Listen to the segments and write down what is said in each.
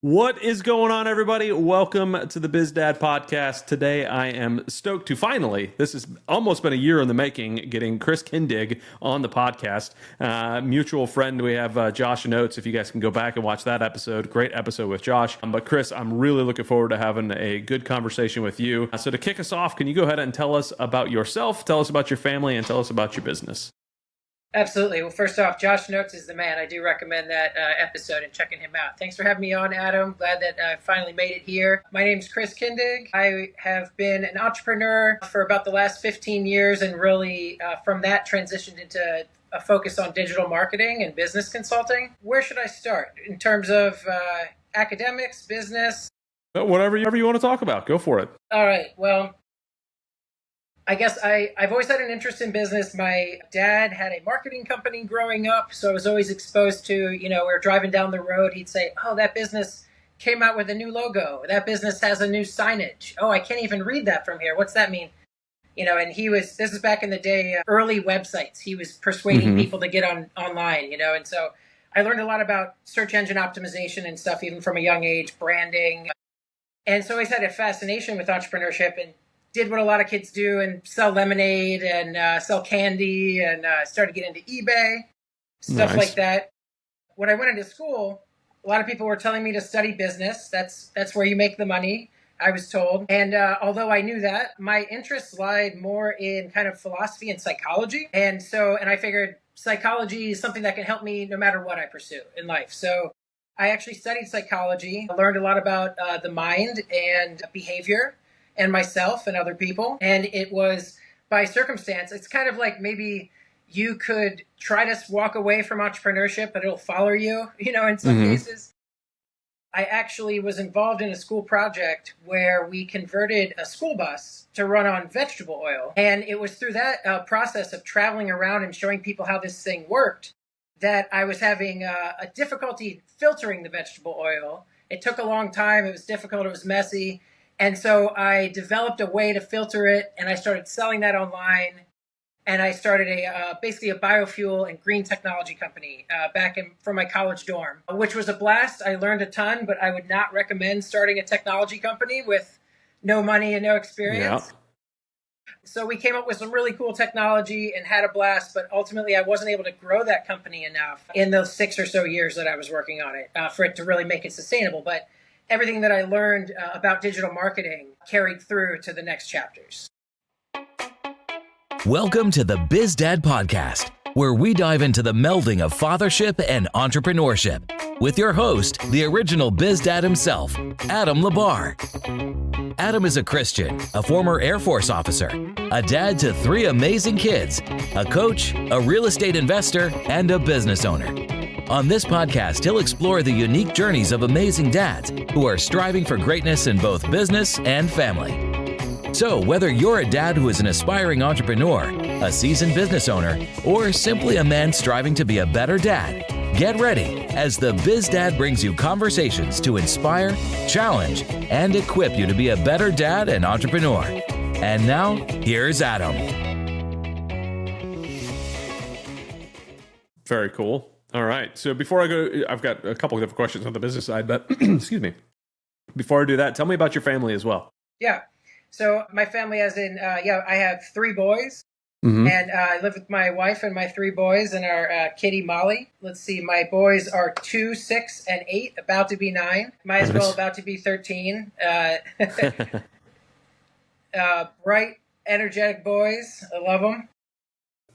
What is going on, everybody? Welcome to the BizDad Podcast. Today, I am stoked to finally, this has almost been a year in the making, getting Chris Kindig on the podcast. Mutual friend, we have Josh and Oates. If you guys can go back and watch that episode, great episode with Josh. But Chris, I'm really looking forward to having a good conversation with you. So to kick us off, can you go ahead and tell us about yourself, tell us about your family, and tell us about your business? Absolutely. Well, first off, Josh Notes is the man. I do recommend that episode and checking him out. Thanks for having me on, Adam. Glad that I finally made it here. My name's Chris Kindig. I have been an entrepreneur for about the last 15 years and really from that transitioned into a focus on digital marketing and business consulting. Where should I start in terms of academics, business? Whatever you want to talk about, go for it. All right. Well, I guess I've always had an interest in business. My dad had a marketing company growing up, so I was always exposed to, we were driving down the road. He'd say, oh, that business came out with a new logo. That business has a new signage. Oh, I can't even read that from here. What's that mean? And this is back in the day, early websites. He was persuading people to get online, and so I learned a lot about search engine optimization and stuff, even from a young age, branding. And so I always had a fascination with entrepreneurship and did what a lot of kids do and sell lemonade and sell candy and started getting into eBay, stuff like that. When I went into school, a lot of people were telling me to study business. That's where you make the money, I was told. And although I knew that, my interests lied more in kind of philosophy and psychology. And I figured psychology is something that can help me no matter what I pursue in life. So I actually studied psychology, learned a lot about the mind and behavior and myself and other people. And it was by circumstance. It's kind of like maybe you could try to walk away from entrepreneurship, but it'll follow you, in some cases. I actually was involved in a school project where we converted a school bus to run on vegetable oil. And it was through that process of traveling around and showing people how this thing worked that I was having a difficulty filtering the vegetable oil. It took a long time. It was difficult. It was messy. And so I developed a way to filter it, and I started selling that online. And I started basically a biofuel and green technology company from my college dorm, which was a blast. I learned a ton, but I would not recommend starting a technology company with no money and no experience. Yeah. So we came up with some really cool technology and had a blast, but ultimately I wasn't able to grow that company enough in those 6 or so years that I was working on it for it to really make it sustainable. But everything that I learned about digital marketing carried through to the next chapters. Welcome to the BizDad Podcast, where we dive into the melding of fathership and entrepreneurship with your host, the original BizDad himself, Adam Labar. Adam is a Christian, a former Air Force officer, a dad to 3 amazing kids, a coach, a real estate investor, and a business owner. On this podcast, he'll explore the unique journeys of amazing dads who are striving for greatness in both business and family. So whether you're a dad who is an aspiring entrepreneur, a seasoned business owner, or simply a man striving to be a better dad, get ready as the BizDad brings you conversations to inspire, challenge, and equip you to be a better dad and entrepreneur. And now, here's Adam. Very cool. All right. So before I go, I've got a couple of different questions on the business side, but excuse me. Before I do that, tell me about your family as well. Yeah. So my family I have 3 boys and I live with my wife and my 3 boys and our kitty Molly. Let's see. My boys are 2, 6, and 8, about to be 9. Might as well about to be 13. Bright, energetic boys. I love them.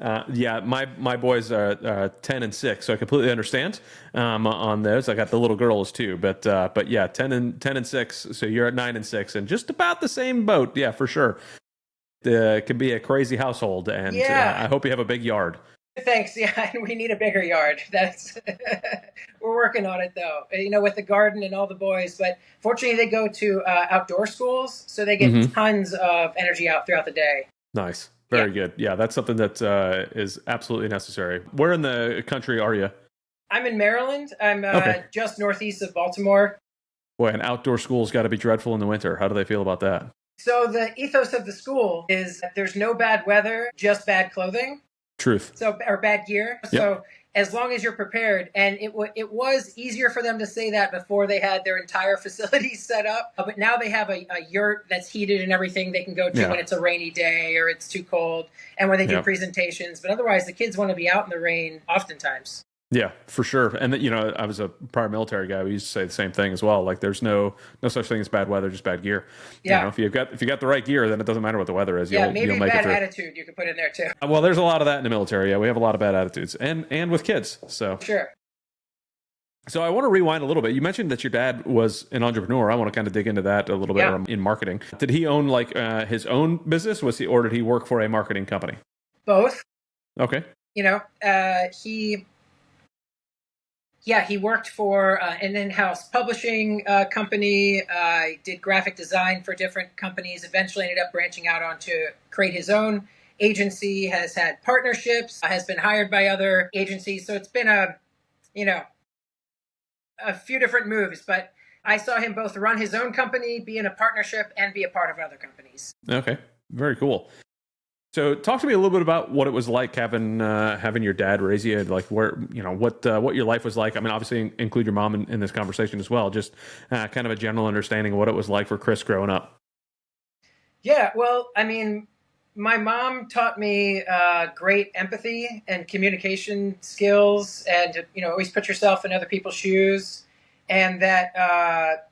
My boys are 10 and 6, so I completely understand on those. I got the little girls too, but yeah, 10 and 6. So you're at 9 and 6, and just about the same boat. Yeah, for sure. It can be a crazy household, and I hope you have a big yard. Thanks. Yeah, and we need a bigger yard. We're working on it though. With the garden and all the boys. But fortunately, they go to outdoor schools, so they get tons of energy out throughout the day. Nice. Very good. Yeah, that's something that is absolutely necessary. Where in the country are you? I'm in Maryland. I'm just northeast of Baltimore. Boy, an outdoor school's got to be dreadful in the winter. How do they feel about that? So the ethos of the school is that there's no bad weather, just bad clothing. Truth. Or bad gear. Yep. So as long as you're prepared. And it was easier for them to say that before they had their entire facility set up. But now they have a yurt that's heated and everything they can go to when it's a rainy day or it's too cold, and when they do presentations. But otherwise, the kids want to be out in the rain oftentimes. Yeah, for sure. And I was a prior military guy. We used to say the same thing as well. Like, there's no such thing as bad weather, just bad gear. Yeah. If you got the right gear, then it doesn't matter what the weather is. Maybe you'll make bad it through. attitude you could put in there too. Well, there's a lot of that in the military. Yeah, we have a lot of bad attitudes, and with kids. So sure. So I want to rewind a little bit. You mentioned that your dad was an entrepreneur. I want to kind of dig into that a little bit in marketing. Did he own his own business? Or did he work for a marketing company? Both. Okay. He worked for an in-house publishing company, did graphic design for different companies, eventually ended up branching out onto create his own agency, has had partnerships, has been hired by other agencies. So it's been a few different moves, but I saw him both run his own company, be in a partnership, and be a part of other companies. Okay, very cool. So talk to me a little bit about what it was like having your dad raise you, like what your life was like. I mean, obviously include your mom in this conversation as well, just kind of a general understanding of what it was like for Chris growing up. Yeah, well, I mean, my mom taught me great empathy and communication skills, and to, always put yourself in other people's shoes, and that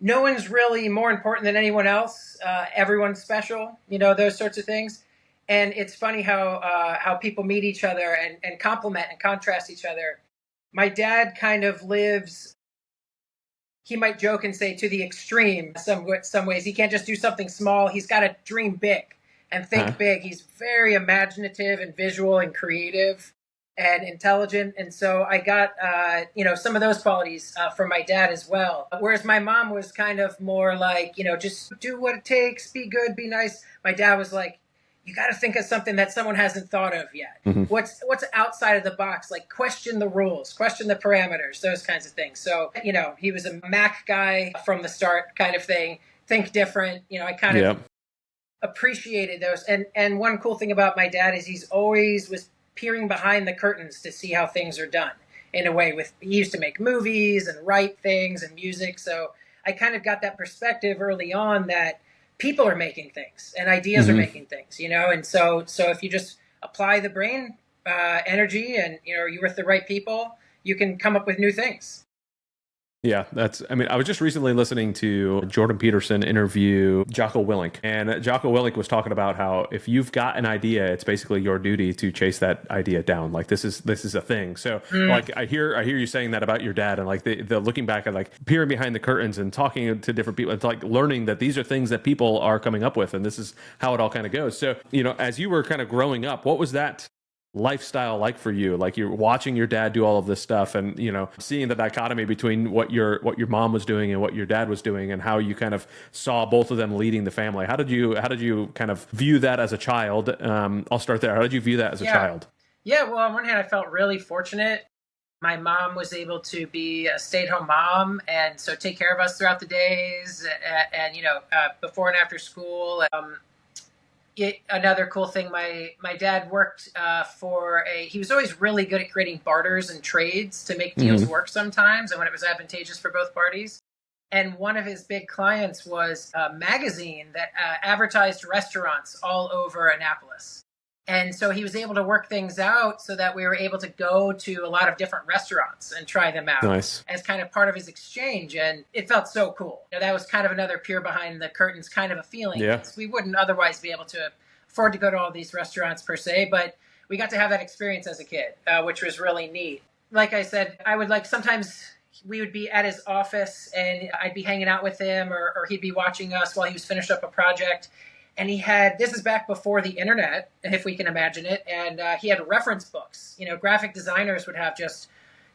no one's really more important than anyone else. Everyone's special, those sorts of things. And it's funny how people meet each other and compliment and contrast each other. My dad kind of lives, he might joke and say, to the extreme some ways. He can't just do something small. He's got to dream big and think big. He's very imaginative and visual and creative and intelligent. And so I got, some of those qualities from my dad as well. Whereas my mom was kind of more like, just do what it takes, be good, be nice. My dad was like, you got to think of something that someone hasn't thought of yet. Mm-hmm. What's outside of the box? Like, question the rules, question the parameters, those kinds of things. So, he was a Mac guy from the start kind of thing. Think different. I kind of appreciated those. And one cool thing about my dad is he's always was peering behind the curtains to see how things are done in a way. He used to make movies and write things and music. So I kind of got that perspective early on that people are making things and ideas are making things, and so if you just apply the brain energy and, you're with the right people, you can come up with new things. Yeah, I was just recently listening to Jordan Peterson interview Jocko Willink, and Jocko Willink was talking about how if you've got an idea, it's basically your duty to chase that idea down. Like, this is a thing. So like I hear you saying that about your dad, and like the looking back at like peering behind the curtains and talking to different people. It's like learning that these are things that people are coming up with, and this is how it all kind of goes. So, as you were kind of growing up, what was that lifestyle like for you? Like, you're watching your dad do all of this stuff and, seeing the dichotomy between what your mom was doing and what your dad was doing, and how you kind of saw both of them leading the family. How did you kind of view that as a child? I'll start there. How did you view that as a child? Yeah, well, on one hand, I felt really fortunate. My mom was able to be a stay-at-home mom and so take care of us throughout the days and before and after school. Another cool thing, my dad worked he was always really good at creating barters and trades to make deals work sometimes, and when it was advantageous for both parties. And one of his big clients was a magazine that advertised restaurants all over Annapolis. And so he was able to work things out so that we were able to go to a lot of different restaurants and try them out as kind of part of his exchange. And it felt so cool. That was kind of another peer behind the curtains kind of a feeling. Yeah. We wouldn't otherwise be able to afford to go to all these restaurants per se, but we got to have that experience as a kid, which was really neat. Like I said, sometimes we would be at his office and I'd be hanging out with him or he'd be watching us while he was finished up a project. And this is back before the internet, if we can imagine it. And he had reference books. Graphic designers would have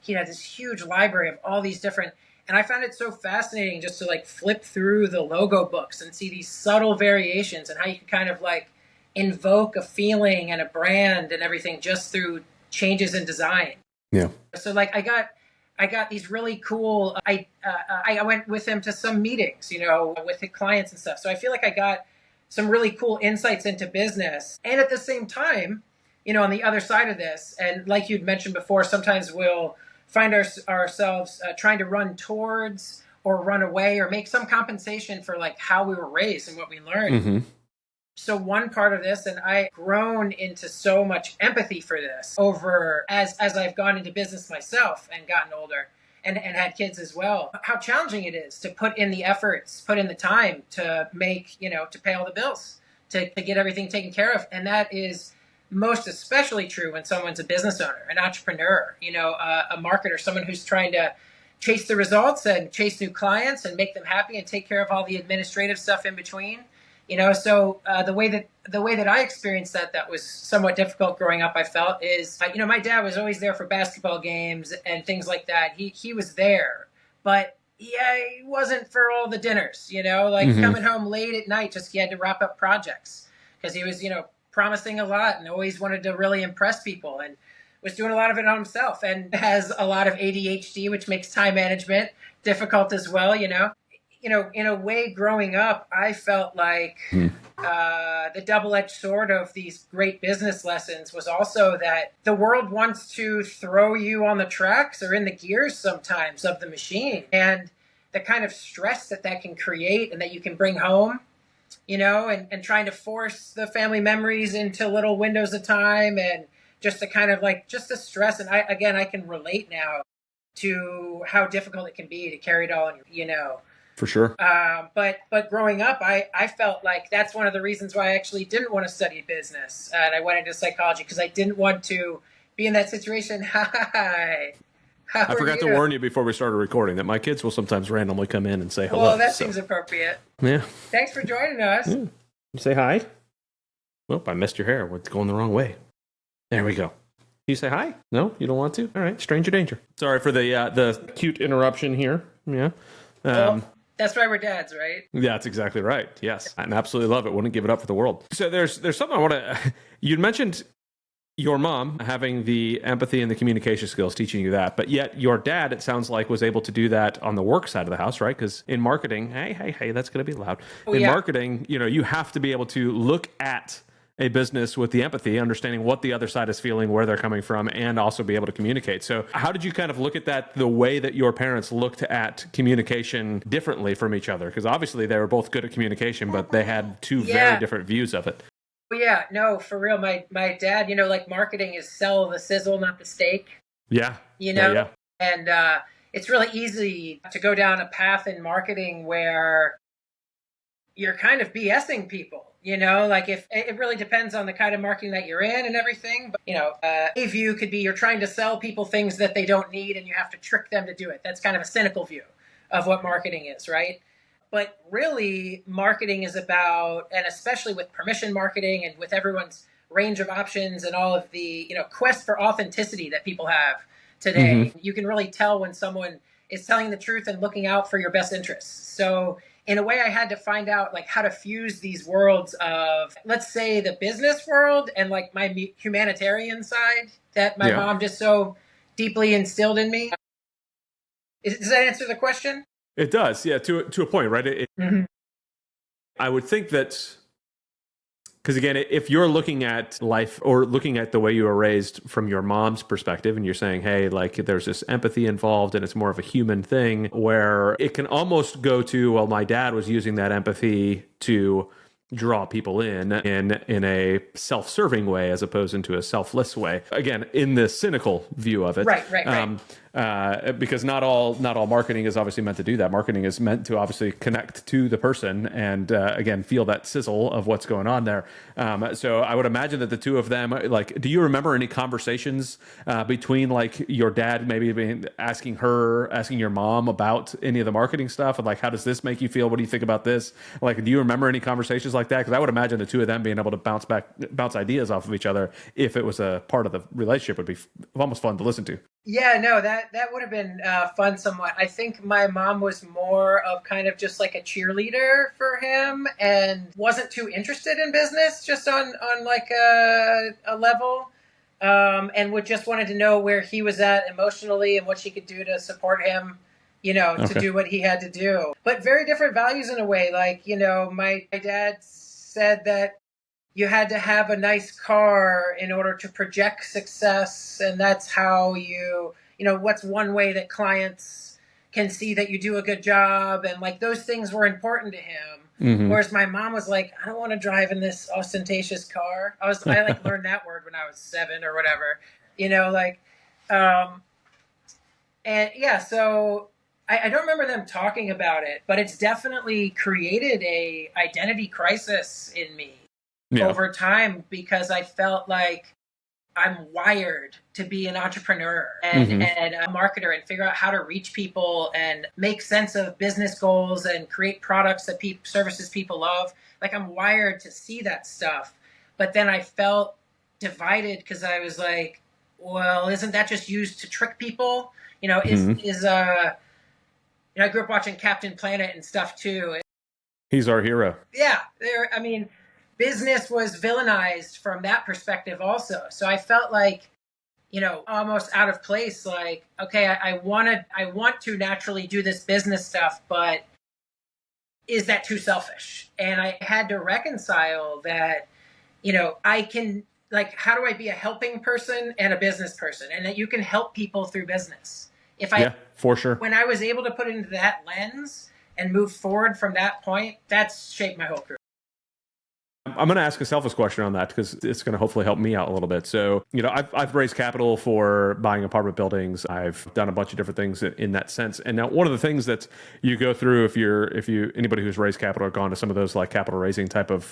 he had this huge library of all these different, and I found it so fascinating just to like flip through the logo books and see these subtle variations and how you could kind of like invoke a feeling and a brand and everything just through changes in design. Yeah. So like I got these really cool, I went with him to some meetings, with the clients and stuff. So I feel like I got some really cool insights into business. And at the same time, on the other side of this, and like you'd mentioned before, sometimes we'll find ourselves trying to run towards or run away or make some compensation for like how we were raised and what we learned. Mm-hmm. So one part of this, and I've grown into so much empathy for this over as I've gone into business myself and gotten older and had kids as well, how challenging it is to put in the efforts, put in the time to make, to pay all the bills, to get everything taken care of. And that is most especially true when someone's a business owner, an entrepreneur, a marketer, someone who's trying to chase the results and chase new clients and make them happy and take care of all the administrative stuff in between. So the way that I experienced that was somewhat difficult growing up, I felt, is, my dad was always there for basketball games and things like that. He was there, but he wasn't for all the dinners, coming home late at night, just he had to wrap up projects because he was, promising a lot and always wanted to really impress people and was doing a lot of it on himself and has a lot of ADHD, which makes time management difficult as well, in a way, growing up, I felt like the double-edged sword of these great business lessons was also that the world wants to throw you on the tracks or in the gears sometimes of the machine. And the kind of stress that can create and that you can bring home, and trying to force the family memories into little windows of time and just the kind of just the stress. And I can relate now to how difficult it can be to carry it all, For sure. But growing up, I felt like that's one of the reasons why I actually didn't want to study business. And I went into psychology because I didn't want to be in that situation. Hi. I forgot to warn you before we started recording that my kids will sometimes randomly come in and say hello. Well, that seems appropriate. Yeah. Thanks for joining us. Yeah. You say hi? Well, I missed your hair. It's going the wrong way. There we go. You say hi? No, you don't want to? All right. Stranger danger. Sorry for the cute interruption here. Yeah. That's why we're dads, right? Yeah, that's exactly right. Yes. I absolutely love it. Wouldn't give it up for the world. So there's something I want to... You'd mentioned your mom having the empathy and the communication skills, teaching you that, but yet your dad, it sounds like, was able to do that on the work side of the house, right? Because in marketing, hey, that's going to be loud. Marketing, you have to be able to look at a business with the empathy, understanding what the other side is feeling, where they're coming from, and also be able to communicate. So how did you kind of look at that, the way that your parents looked at communication differently from each other? Because obviously they were both good at communication, but they had two very different views of it. Yeah, no, for real. My dad, marketing is sell the sizzle, not the steak. Yeah. Yeah. And it's really easy to go down a path in marketing where you're kind of BSing people. If it really depends on the kind of marketing that you're in and everything. But, a view could be you're trying to sell people things that they don't need and you have to trick them to do it. That's kind of a cynical view of what marketing is, right? But really, marketing is about, and especially with permission marketing and with everyone's range of options and all of the, quest for authenticity that people have today, you can really tell when someone is telling the truth and looking out for your best interests. So in a way, I had to find out how to fuse these worlds of, let's say, the business world and my humanitarian side that my mom just so deeply instilled in me. Does that answer the question? It does, yeah, to a point, right? I would think that, because again, if you're looking at life or looking at the way you were raised from your mom's perspective and you're saying, hey, there's this empathy involved and it's more of a human thing, where it can almost go to, well, my dad was using that empathy to draw people in a self-serving way as opposed into a selfless way. Again, in the cynical view of it. Right. Because not all marketing is obviously meant to do that. Marketing is meant to obviously connect to the person and again feel that sizzle of what's going on there. So I would imagine that the two of them, do you remember any conversations between your dad maybe asking your mom about any of the marketing stuff and how does this make you feel? What do you think about this? Do you remember any conversations like that? Because I would imagine the two of them being able to bounce ideas off of each other if it was a part of the relationship would be almost fun to listen to. Yeah, no, that would have been fun somewhat. I think my mom was more of kind of just a cheerleader for him and wasn't too interested in business just on a level and would just wanted to know where he was at emotionally and what she could do to support him, to do what he had to do. But very different values in a way. My dad said that, you had to have a nice car in order to project success. And that's how what's one way that clients can see that you do a good job. And like those things were important to him. Mm-hmm. Whereas my mom was like, I don't want to drive in this ostentatious car. I like learned that word when I was 7 or whatever, and yeah, so I don't remember them talking about it, but it's definitely created a identity crisis in me over time, because I felt like I'm wired to be an entrepreneur and a marketer and figure out how to reach people and make sense of business goals and create products that services people love. Like I'm wired to see that stuff. But then I felt divided because I was like, well, isn't that just used to trick people? I grew up watching Captain Planet and stuff too. He's our hero. Yeah. Business was villainized from that perspective also. So I felt like, almost out of place. Like, okay, I want to naturally do this business stuff, but is that too selfish? And I had to reconcile that, I can, like, how do I be a helping person and a business person? And that you can help people through business. Yeah, for sure. When I was able to put it into that lens and move forward from that point, that's shaped my whole career. I'm going to ask a selfish question on that because it's going to hopefully help me out a little bit. So, I've raised capital for buying apartment buildings. I've done a bunch of different things in that sense. And now one of the things that you go through anybody who's raised capital or gone to some of those like capital raising type of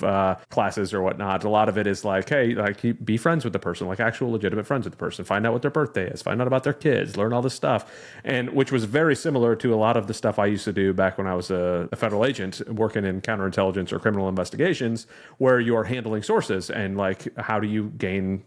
classes or whatnot, a lot of it is like, hey, like be friends with the person, like actual legitimate friends with the person, find out what their birthday is, find out about their kids, learn all this stuff. And which was very similar to a lot of the stuff I used to do back when I was a federal agent working in counterintelligence or criminal investigations, where you are handling sources and like how do you gain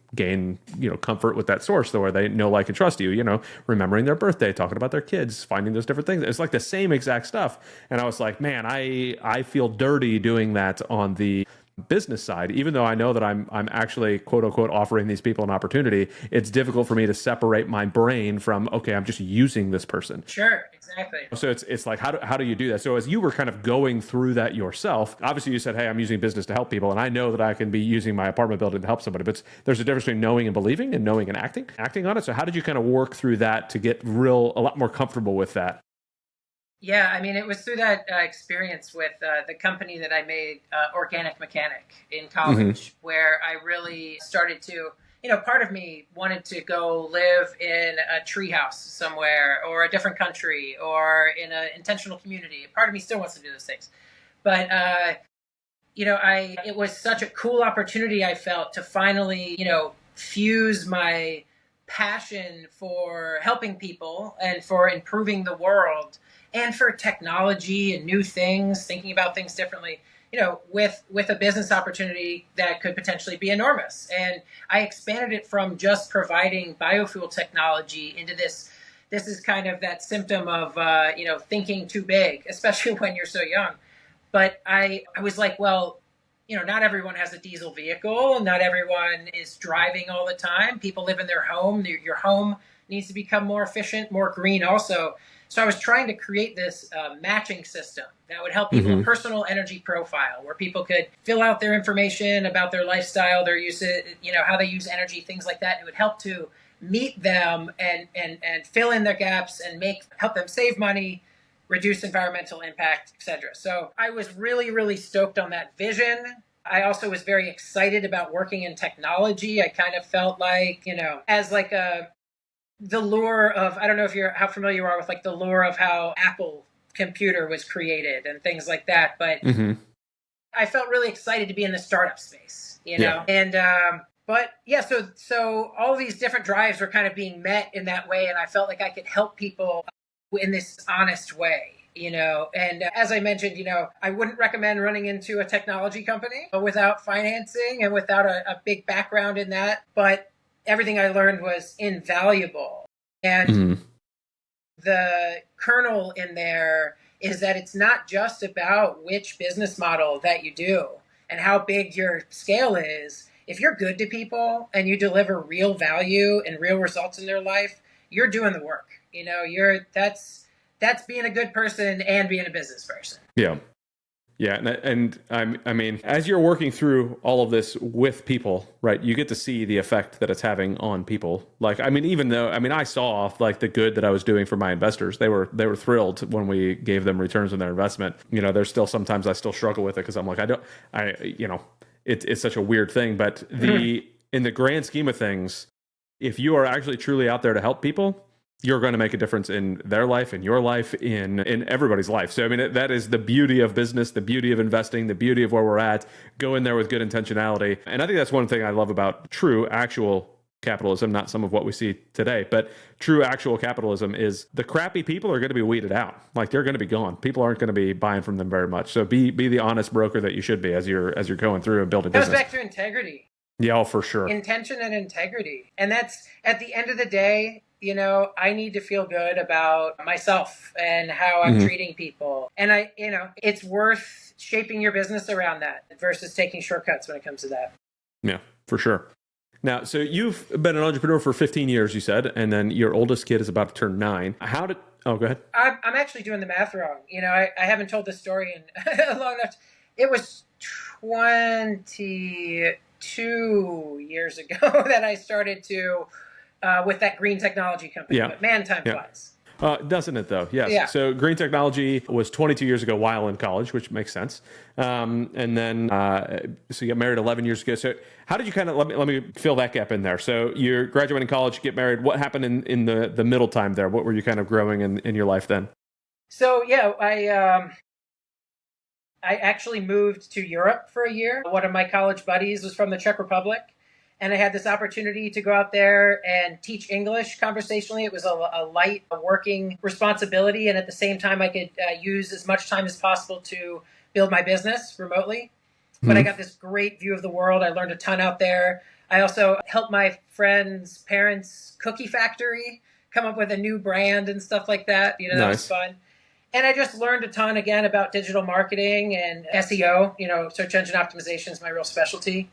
comfort with that source where they know, like, and trust you, remembering their birthday, talking about their kids, finding those different things. It's like the same exact stuff. And I was like, man, I feel dirty doing that on the business side, even though I know that I'm actually quote unquote offering these people an opportunity. It's difficult for me to separate my brain from, okay, I'm just using this person. Sure, exactly. So it's like, how do you do that? So as you were kind of going through that yourself, obviously you said, hey, I'm using business to help people, and I know that I can be using my apartment building to help somebody, but there's a difference between knowing and believing and knowing and acting on it. So how did you kind of work through that to get a lot more comfortable with that? Yeah, it was through that experience with the company that I made, Organic Mechanic, in college, where I really started to, part of me wanted to go live in a treehouse somewhere or a different country or in an intentional community. Part of me still wants to do those things. But, it was such a cool opportunity, I felt, to finally, fuse my passion for helping people and for improving the world and for technology and new things, thinking about things differently, with a business opportunity that could potentially be enormous. And I expanded it from just providing biofuel technology into this. This is kind of that symptom of, thinking too big, especially when you're so young. But I was like, well, not everyone has a diesel vehicle. Not everyone is driving all the time. People live in their home. Your home needs to become more efficient, more green also. So I was trying to create this matching system that would help people, a personal energy profile, where people could fill out their information about their lifestyle, their use, how they use energy, things like that. It would help to meet them and fill in their gaps and help them save money, reduce environmental impact, etc. So I was really, really stoked on that vision. I also was very excited about working in technology. I kind of felt like, as like the lure of, I don't know how familiar you are with like the lure of how Apple computer was created and things like that. But I felt really excited to be in the startup space, Yeah. And, but yeah, so all these different drives were kind of being met in that way. And I felt like I could help people in this honest way. And as I mentioned, I wouldn't recommend running into a technology company without financing and without a big background in that. But everything I learned was invaluable. And the kernel in there is that it's not just about which business model that you do and how big your scale is. If you're good to people and you deliver real value and real results in their life, you're doing the work. That's being a good person and being a business person. Yeah. Yeah, I mean, as you're working through all of this with people, right, you get to see the effect that it's having on people. Like, I mean, even though, I mean, I saw like the good that I was doing for my investors. They were thrilled when we gave them returns on their investment. You know, there's still sometimes I still struggle with it because I'm like, it's such a weird thing. But in the grand scheme of things, if you are actually truly out there to help people, you're going to make a difference in their life, in your life, in everybody's life. So, I mean, that is the beauty of business, the beauty of investing, the beauty of where we're at. Go in there with good intentionality. And I think that's one thing I love about true, actual capitalism, not some of what we see today, but true, actual capitalism is the crappy people are going to be weeded out. Like, they're going to be gone. People aren't going to be buying from them very much. So be the honest broker that you should be as you're going through and building business. It goes back to integrity. Yeah, for sure. Intention and integrity. And that's, at the end of the day, you know, I need to feel good about myself and how I'm treating people. And it's worth shaping your business around that versus taking shortcuts when it comes to that. Yeah, for sure. Now, so you've been an entrepreneur for 15 years, you said, and then your oldest kid is about to turn 9. Go ahead. I'm actually doing the math wrong. You know, I haven't told this story in long enough. It was 22 years ago that I started to with that green technology company. Yeah. But man, time flies. Doesn't it though? Yes. Yeah. So green technology was 22 years ago while in college, which makes sense. And then, so you got married 11 years ago. So how did you kind of, let me fill that gap in there. So you're graduating college, get married. What happened in the middle time there? What were you kind of growing in your life then? So yeah, I actually moved to Europe for a year. One of my college buddies was from the Czech Republic. And I had this opportunity to go out there and teach English conversationally. It was a light working responsibility. And at the same time, I could use as much time as possible to build my business remotely. But I got this great view of the world. I learned a ton out there. I also helped my friend's parents' cookie factory come up with a new brand and stuff like that. You know, that was fun. And I just learned a ton, again, about digital marketing and SEO. You know, search engine optimization is my real specialty.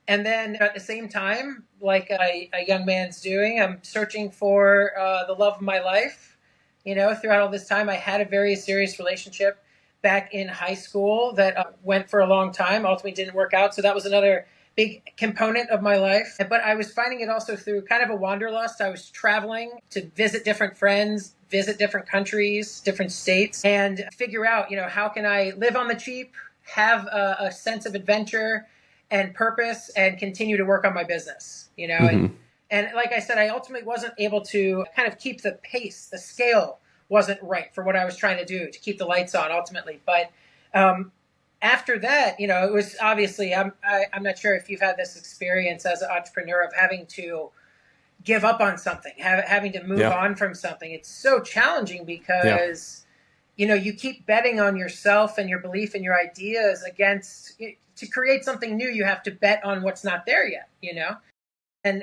And then at the same time, like a young man's doing, I'm searching for the love of my life. You know, throughout all this time, I had a very serious relationship back in high school that went for a long time, ultimately didn't work out. So that was another big component of my life. But I was finding it also through kind of a wanderlust. I was traveling to visit different friends, visit different countries, different states, and figure out, you know, how can I live on the cheap, have a sense of adventure and purpose, and continue to work on my business, you know? And like I said, I ultimately wasn't able to kind of keep the pace, the scale wasn't right for what I was trying to do to keep the lights on ultimately. But after that, you know, it was obviously, I'm not sure if you've had this experience as an entrepreneur of having to give up on something, having to move on from something. It's so challenging because, you know, you keep betting on yourself and your belief in your ideas against, to create something new, you have to bet on what's not there yet, you know? And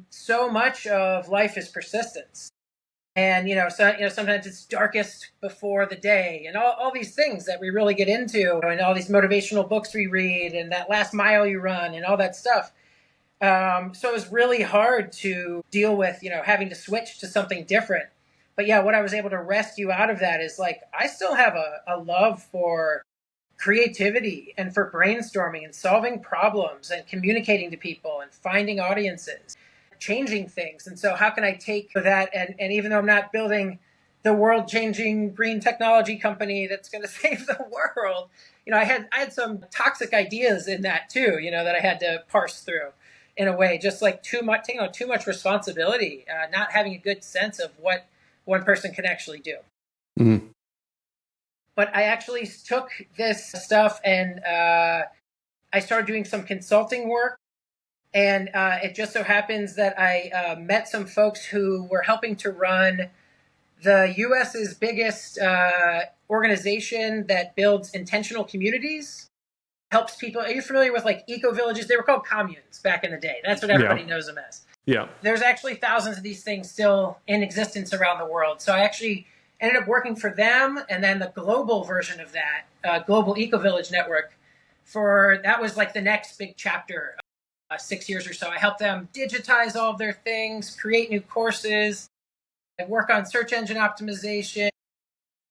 so much of life is persistence. And, sometimes it's darkest before the day and all these things that we really get into and all these motivational books we read and that last mile you run and all that stuff. So it was really hard to deal with, having to switch to something different. But yeah, what I was able to rescue out of that is like, I still have a love for creativity and for brainstorming and solving problems and communicating to people and finding audiences, changing things. And so how can I take that and even though I'm not building the world-changing green technology company that's going to save the world, I had some toxic ideas in that too, that I had to parse through in a way, just like taking on too much responsibility, not having a good sense of what one person can actually do. Mm-hmm. But I actually took this stuff and I started doing some consulting work. And it just so happens that I met some folks who were helping to run the U.S.'s biggest organization that builds intentional communities, helps people. Are you familiar with like eco-villages? They were called communes back in the day. That's what everybody knows them as. Yeah. There's actually thousands of these things still in existence around the world. So I actually ended up working for them, and then the global version of that, Global Eco-Village Network, that was like the next big chapter, 6 years or so. I helped them digitize all of their things, create new courses, and work on search engine optimization,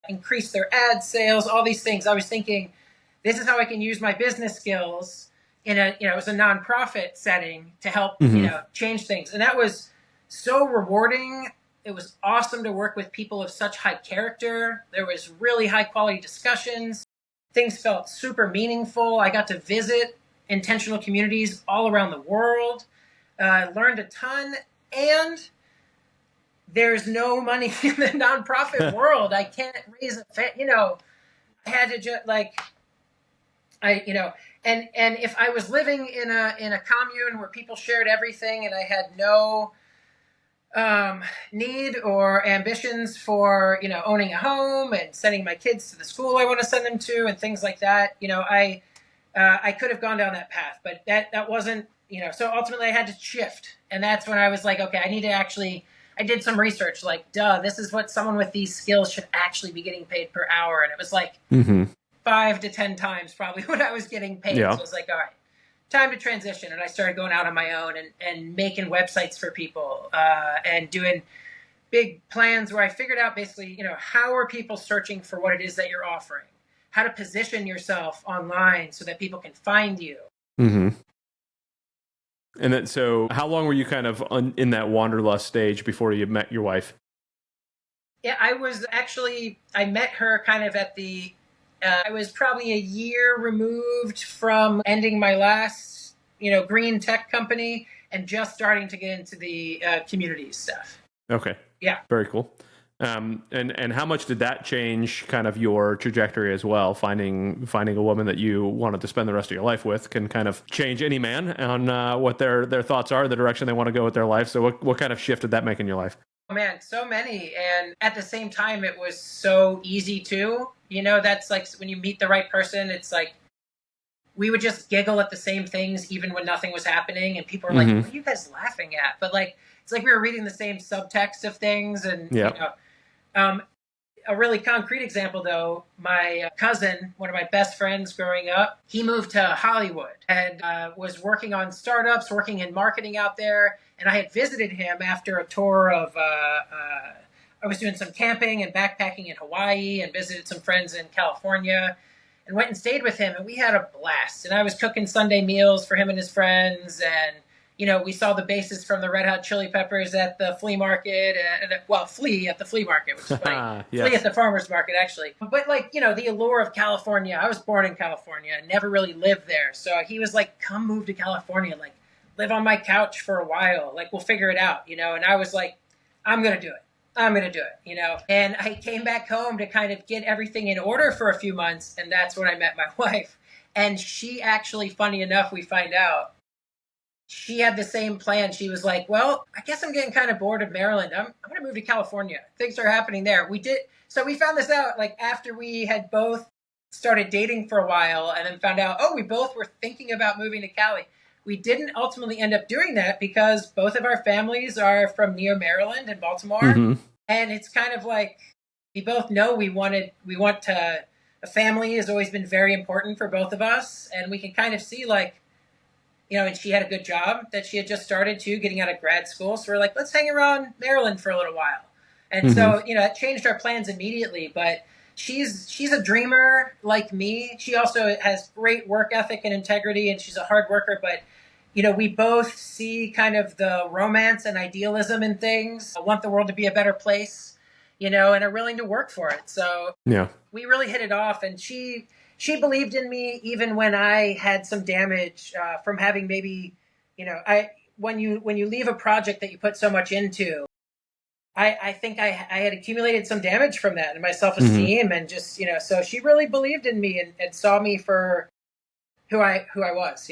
increase their ad sales, all these things. I was thinking, this is how I can use my business skills in a, it was a nonprofit setting to help, change things. And that was so rewarding. It was awesome to work with people of such high character. There was really high quality discussions. Things felt super meaningful. I got to visit intentional communities all around the world, learned a ton, and there's no money in the nonprofit world. I can't raise I had to just and if I was living in a commune where people shared everything and I had no need or ambitions for, owning a home and sending my kids to the school I want to send them to and things like that, I could have gone down that path, but that wasn't, so ultimately I had to shift. And that's when I was like, okay, I did some research, this is what someone with these skills should actually be getting paid per hour. And it was like 5 to 10 times probably what I was getting paid. Yeah. So I was like, all right, time to transition. And I started going out on my own and making websites for people and doing big plans where I figured out basically, how are people searching for what it is that you're offering? How to position yourself online so that people can find you. Mm-hmm. And then, so how long were you kind of in that wanderlust stage before you met your wife? Yeah, I met her kind of at I was probably a year removed from ending my last, green tech company and just starting to get into the community stuff. Okay. Yeah. Very cool. And how much did that change kind of your trajectory as well? Finding a woman that you wanted to spend the rest of your life with can kind of change any man on what their thoughts are, the direction they want to go with their life. So what kind of shift did that make in your life? Oh man, so many. And at the same time, it was so easy too. That's like when you meet the right person, it's like we would just giggle at the same things even when nothing was happening. And people were like, what are you guys laughing at? But it's like we were reading the same subtext of things. And, a really concrete example, though, my cousin, one of my best friends growing up, he moved to Hollywood and was working on startups, working in marketing out there. And I had visited him after a tour of, I was doing some camping and backpacking in Hawaii and visited some friends in California and went and stayed with him. And we had a blast. And I was cooking Sunday meals for him and his friends. And we saw the bases from the Red Hot Chili Peppers at the flea market, Flea at the flea market, which is funny. Yes. Flea at the farmer's market, actually. But the allure of California. I was born in California and never really lived there. So he was like, come move to California, live on my couch for a while. We'll figure it out, And I was like, I'm going to do it. And I came back home to kind of get everything in order for a few months. And that's when I met my wife. And she actually, funny enough, we find out, she had the same plan. She was like, well, I guess I'm getting kind of bored of Maryland. I'm going to move to California. Things are happening there. We did. So we found this out after we had both started dating for a while and then found out, we both were thinking about moving to Cali. We didn't ultimately end up doing that because both of our families are from near Maryland and Baltimore. Mm-hmm. And it's kind of like we both know a family has always been very important for both of us. And we can kind of see and she had a good job that she had just started too, getting out of grad school. So we're like, let's hang around Maryland for a little while. And so, it changed our plans immediately. But she's a dreamer like me. She also has great work ethic and integrity, and she's a hard worker. But, we both see kind of the romance and idealism in things. I want the world to be a better place, and are willing to work for it. So we really hit it off. And she believed in me even when I had some damage from having maybe, when you leave a project that you put so much into, I think I had accumulated some damage from that in my self-esteem and just, so she really believed in me and saw me for who I was,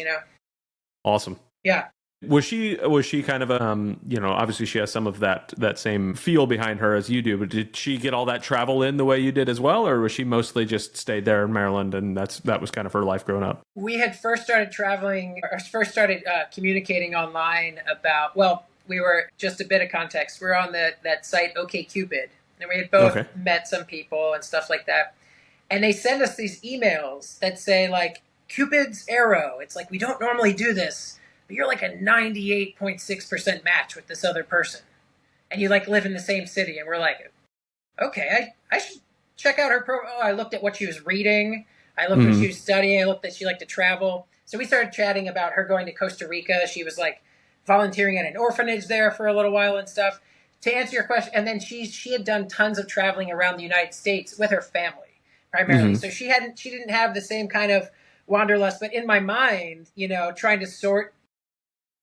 Awesome. Yeah. Was she kind of obviously she has some of that same feel behind her as you do, but did she get all that travel in the way you did as well? Or was she mostly just stayed there in Maryland and that was kind of her life growing up? We had first started communicating online we were, just a bit of context, we're on that site OkCupid, and we had both met some people and stuff like that. And they send us these emails that say Cupid's arrow. It's we don't normally do this, but you're a 98.6% match with this other person. And you live in the same city. And we're like, okay, I should check out her profile. I looked at what she was reading. I looked at what she was studying. I looked that she liked to travel. So we started chatting about her going to Costa Rica. She was like volunteering at an orphanage there for a little while and stuff. To answer your question, and then she had done tons of traveling around the United States with her family primarily. So she didn't have the same kind of wanderlust, but in my mind, trying to sort,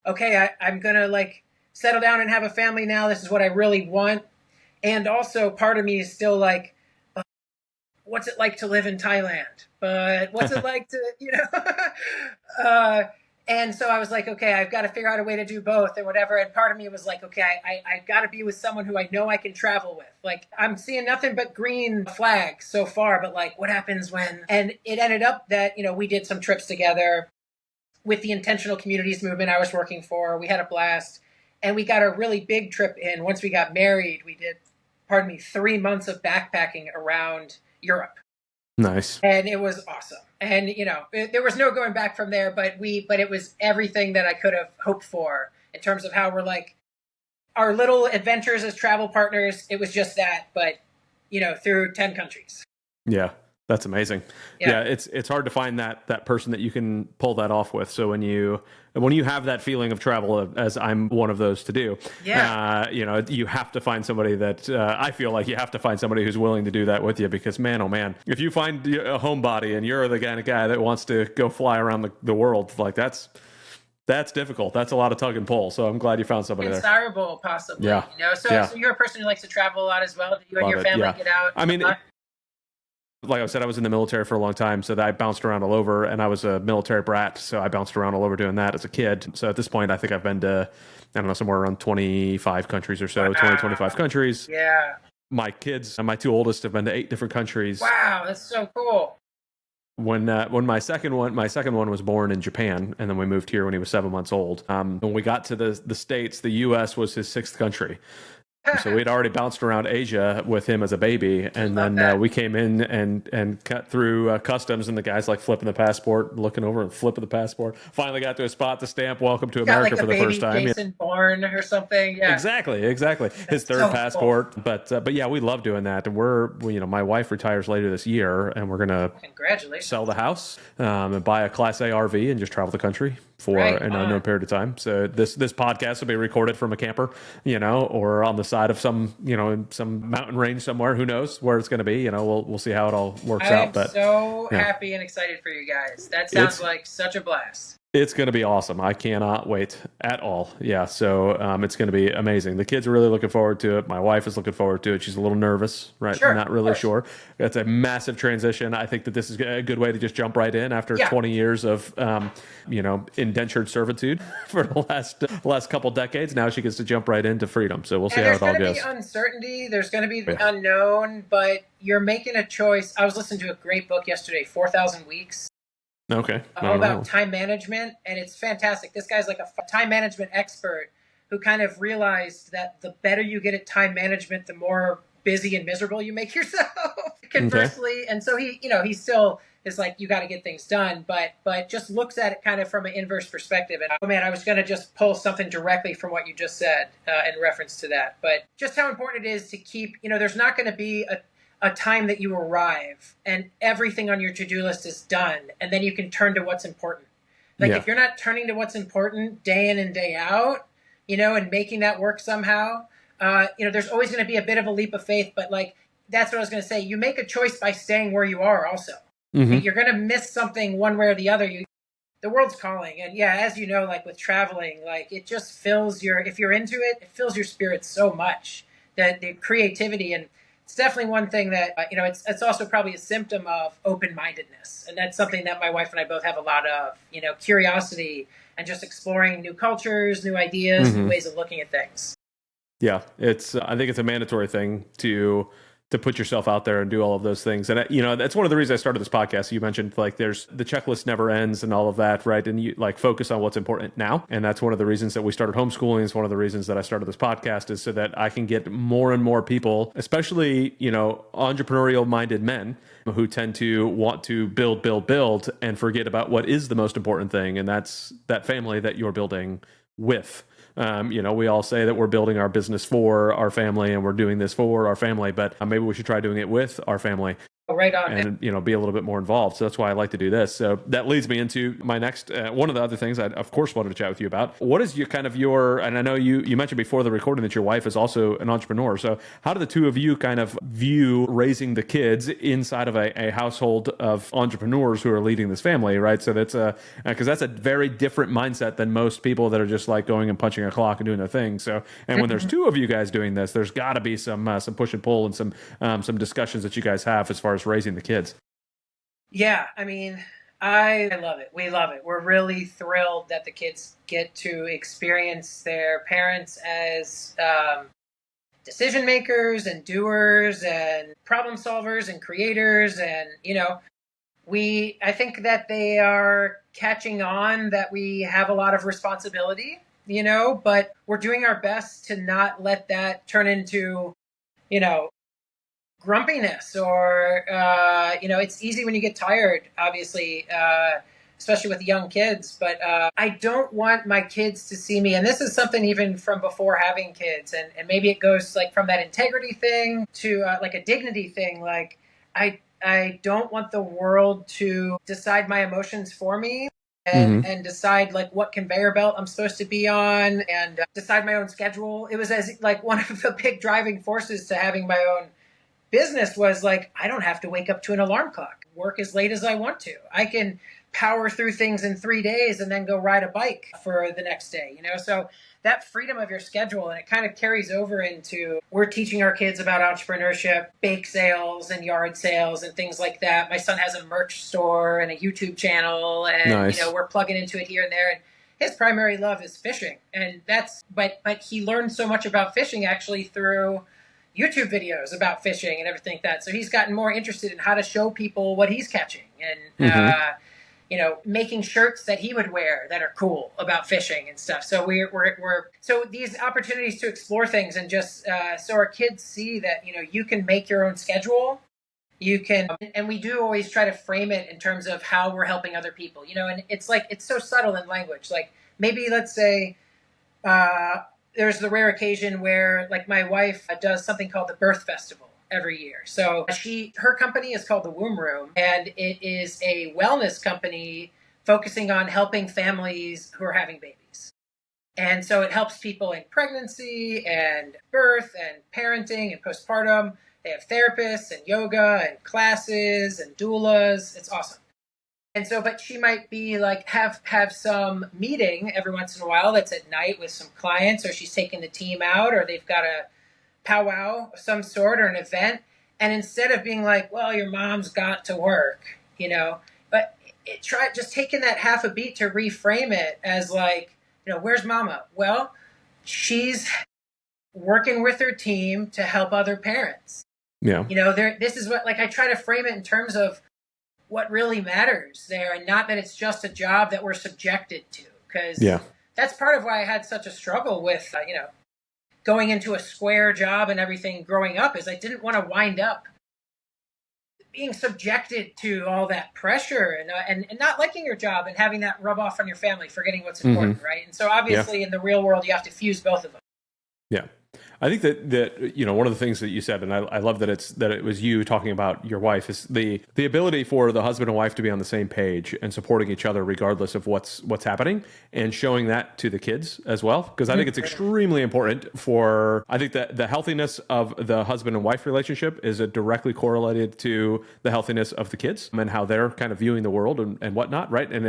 okay, I'm going to like settle down and have a family now. This is what I really want. And also part of me is still like, what's it like to live in Thailand? But what's it like to, and so I was like, okay, I've got to figure out a way to do both and whatever. And part of me was like, okay, I got to be with someone who I know I can travel with. Like, I'm seeing nothing but green flags so far, but like, what happens when? And it ended up that, we did some trips together with the intentional communities movement I was working for. We had a blast. And we got a really big trip in. Once we got married, we did, 3 months of backpacking around Europe. Nice. And it was awesome. And, there was no going back from there, but it was everything that I could have hoped for in terms of how we're like our little adventures as travel partners. It was just that, but, through 10 countries. Yeah. That's amazing. Yeah, it's hard to find that person that you can pull that off with. So when you have that feeling of travel, as I'm one of those to do, you have to find somebody that I feel like you have to find somebody who's willing to do that with you, because man, oh man, if you find a homebody and you're the kind of guy that wants to go fly around the world, like that's difficult. That's a lot of tug and pull. So I'm glad you found somebody desirable, possibly. Yeah. So you're a person who likes to travel a lot as well. Do you and your family get out? I mean, like I said, I was in the military for a long time, so that I bounced around all over, and I was a military brat, so I bounced around all over doing that as a kid. So at this point, I think I've been to, I don't know, somewhere around 25 countries or so, 25 countries. Yeah. My kids, my two oldest, have been to 8 different countries. Wow, that's so cool. When my second one was born in Japan, and then we moved here when he was 7 months old. When we got to the States, the U.S. was his 6th country. So we'd already bounced around Asia with him as a baby, and then we came in and cut through customs, and the guy's like flipping the passport, looking over and flipping the passport. Finally got to a spot to stamp "Welcome to America" for the first time. Jason Bourne or something. Yeah, exactly. His third passport. Cool. But yeah, we love doing that, and my wife retires later this year, and we're gonna sell the house and buy a Class A RV and just travel the country for an unknown period of time. So this podcast will be recorded from a camper, or on the side of some mountain range somewhere. Who knows where it's going to be? We'll see how it all works out. But so happy and excited for you guys. That sounds like such a blast. It's going to be awesome. I cannot wait at all. Yeah. So it's going to be amazing. The kids are really looking forward to it. My wife is looking forward to it. She's a little nervous, right? Sure, not really sure. It's a massive transition. I think that this is a good way to just jump right in after 20 years of, indentured servitude for the last couple decades. Now she gets to jump right into freedom. So we'll see how it all goes. There's going to be uncertainty. There's going to be the unknown, but you're making a choice. I was listening to a great book yesterday, 4,000 Weeks. Okay. All about time management, and it's fantastic. This guy's like a time management expert who kind of realized that the better you get at time management, the more busy and miserable you make yourself, conversely. Okay. And so he still is like, you got to get things done, but just looks at it kind of from an inverse perspective. And oh man, I was going to just pull something directly from what you just said in reference to that. But just how important it is to keep, there's not going to be a time that you arrive and everything on your to-do list is done, and then you can turn to what's important. If you're not turning to what's important day in and day out, and making that work somehow, there's always going to be a bit of a leap of faith. But that's what I was going to say. You make a choice by staying where you are also. Mm-hmm. You're going to miss something one way or the other. The world's calling. And as you know, with traveling, it just fills if you're into it, it fills your spirit so much, that the creativity. And it's definitely one thing that, it's also probably a symptom of open-mindedness. And that's something that my wife and I both have a lot of, curiosity and just exploring new cultures, new ideas, new ways of looking at things. Yeah, I think it's a mandatory thing to put yourself out there and do all of those things. And, that's one of the reasons I started this podcast. You mentioned there's the checklist never ends and all of that, right? And you focus on what's important now. And that's one of the reasons that we started homeschooling. It's one of the reasons that I started this podcast, is so that I can get more and more people, especially, entrepreneurial minded men, who tend to want to build, and forget about what is the most important thing. And that's that family that you're building with. We all say that we're building our business for our family and we're doing this for our family, but maybe we should try doing it with our family. Right on. And, be a little bit more involved. So that's why I like to do this. So that leads me into my next, one of the other things I, of course, wanted to chat with you about. What is and I know you mentioned before the recording that your wife is also an entrepreneur. So how do the two of you kind of view raising the kids inside of a household of entrepreneurs who are leading this family, right? So that's because that's a very different mindset than most people that are just like going and punching a clock and doing their thing. So, and when there's two of you guys doing this, there's got to be some push and pull and some discussions that you guys have as far as raising the kids. Yeah, I mean, I love it. We love it. We're really thrilled that the kids get to experience their parents as decision makers and doers and problem solvers and creators. And, I think that they are catching on that we have a lot of responsibility, but we're doing our best to not let that turn into, grumpiness or, it's easy when you get tired, obviously, especially with young kids. But I don't want my kids to see me. And this is something even from before having kids. And maybe it goes like from that integrity thing to like a dignity thing. Like I don't want the world to decide my emotions for me. And decide like what conveyor belt I'm supposed to be on and decide my own schedule. It was as like one of the big driving forces to having my own business was like, I don't have to wake up to an alarm clock, work as late as I want to. I can power through things in 3 days and then go ride a bike for the next day, So that freedom of your schedule, and it kind of carries over into, we're teaching our kids about entrepreneurship, bake sales and yard sales and things like that. My son has a merch store and a YouTube channel and, nice. We're plugging into it here and there. And his primary love is fishing. And but he learned so much about fishing actually through YouTube videos about fishing and everything like that. So he's gotten more interested in how to show people what he's catching and, making shirts that he would wear that are cool about fishing and stuff. So so these opportunities to explore things and just, so our kids see that, you can make your own schedule. You can, and we do always try to frame it in terms of how we're helping other people, and it's like, it's so subtle in language. Like maybe let's say, there's the rare occasion where like my wife does something called the Birth Festival every year. So her company is called the Womb Room, and it is a wellness company focusing on helping families who are having babies. And so it helps people in pregnancy and birth and parenting and postpartum. They have therapists and yoga and classes and doulas. It's awesome. And so, but she might be like, have some meeting every once in a while that's at night with some clients, or she's taking the team out, or they've got a powwow of some sort or an event. And instead of being like, well, your mom's got to work, but just taking that half a beat to reframe it as like, where's mama? Well, she's working with her team to help other parents. Yeah. This is what, like, I try to frame it in terms of what really matters there, and not that it's just a job that we're subjected to, because that's part of why I had such a struggle with, going into a square job and everything growing up, is I didn't want to wind up being subjected to all that pressure and not liking your job and having that rub off on your family, forgetting what's important, right? And so obviously in the real world, you have to fuse both of them. Yeah. I think that one of the things that you said, and I love that it was you talking about your wife, is the ability for the husband and wife to be on the same page and supporting each other regardless of what's happening, and showing that to the kids as well, because I think it's extremely important for, I think that the healthiness of the husband and wife relationship is directly correlated to the healthiness of the kids and how they're kind of viewing the world and whatnot, right? And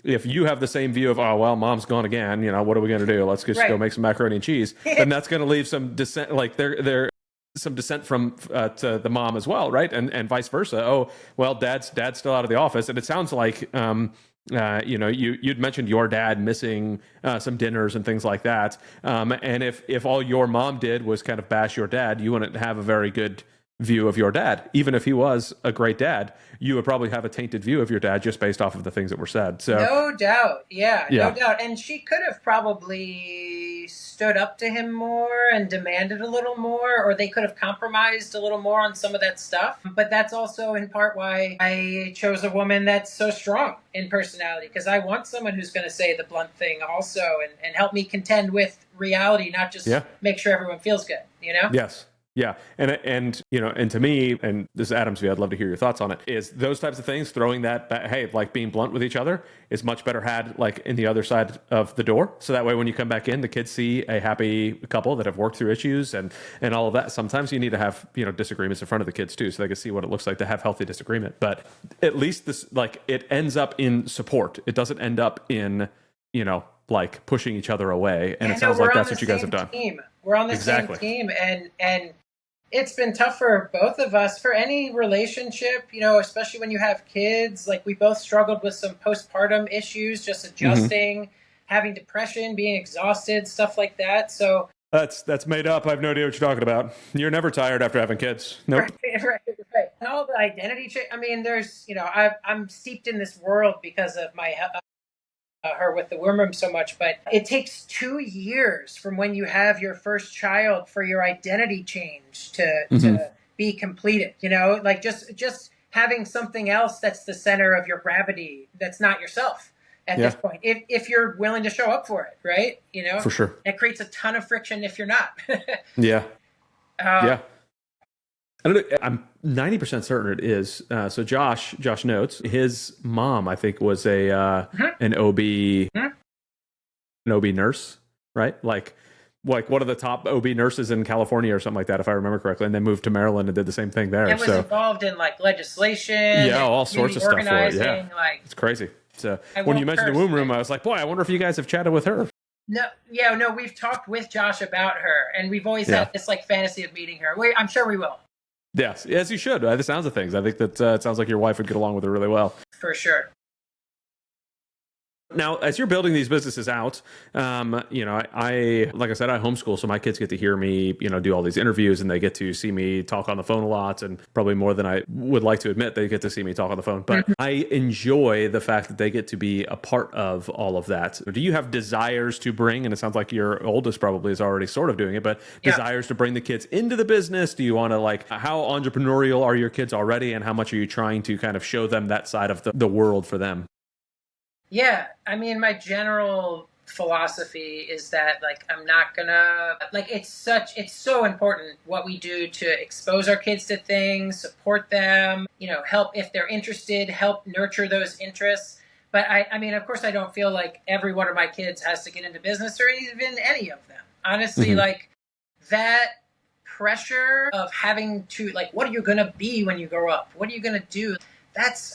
if you have the same view of, oh, well, mom's gone again, what are we going to do? Let's just go make some macaroni and cheese. Then that's going to leave some dissent, like there some dissent from to the mom as well, right? And vice versa. Oh, well, dad's still out of the office. And it sounds like, you'd mentioned your dad missing some dinners and things like that. And if all your mom did was kind of bash your dad, you wouldn't have a very good view of your dad. Even if he was a great dad, you would probably have a tainted view of your dad just based off of the things that were said. So no doubt. Yeah, yeah. no doubt. And she could have probably stood up to him more and demanded a little more, or they could have compromised a little more on some of that stuff. But that's also in part why I chose a woman that's so strong in personality, because I want someone who's going to say the blunt thing also and help me contend with reality, not just make sure everyone feels good, you know? Yes. Yeah. And to me, and this is Adam's view, I'd love to hear your thoughts on it, is those types of things, throwing that back, hey, like being blunt with each other is much better had like in the other side of the door. So that way, when you come back in, the kids see a happy couple that have worked through issues and all of that. Sometimes you need to have, disagreements in front of the kids too, so they can see what it looks like to have healthy disagreement. But at least this, like, it ends up in support. It doesn't end up in, like pushing each other away. And it sounds like that's what you guys have done. We're on the same team, and it's been tough for both of us, for any relationship, especially when you have kids. Like, we both struggled with some postpartum issues, just adjusting, having depression, being exhausted, stuff like that. So that's made up. I have no idea what you're talking about. You're never tired after having kids. Nope. Right. And all the identity change. I mean, there's, I'm steeped in this world because of my her with the womb room so much, but it takes 2 years from when you have your first child for your identity change to be completed. Like just having something else that's the center of your gravity, that's not yourself at this point, if you're willing to show up for it, right? For sure. It creates a ton of friction if you're not. Yeah. I don't know, I'm 90% certain it is. So Josh notes, his mom, I think, was an OB nurse, right? Like one of the top OB nurses in California or something like that, if I remember correctly, and then moved to Maryland and did the same thing there. It was involved in like legislation. Yeah, all sorts of stuff for it. Yeah, it's crazy. So when you mentioned the womb room, I was like, boy, I wonder if you guys have chatted with her. No, we've talked with Josh about her, and we've always had this like fantasy of meeting her. I'm sure we will. Yes, you should. By the sounds of things, I think that it sounds like your wife would get along with her really well. For sure. Now, as you're building these businesses out, I like I said, I homeschool, so my kids get to hear me, do all these interviews, and they get to see me talk on the phone a lot, and probably more than I would like to admit, they get to see me talk on the phone. But I enjoy the fact that they get to be a part of all of that. Do you have desires to bring, and it sounds like your oldest probably is already sort of doing it, but desires to bring the kids into the business? Do you want to, how entrepreneurial are your kids already, and how much are you trying to kind of show them that side of the world for them? Yeah, I mean, my general philosophy is that, I'm not gonna, it's so important what we do to expose our kids to things, support them, help if they're interested, help nurture those interests. But I mean, of course, I don't feel like every one of my kids has to get into business, or even any of them. Honestly, that pressure of having to, what are you gonna be when you grow up? What are you gonna do?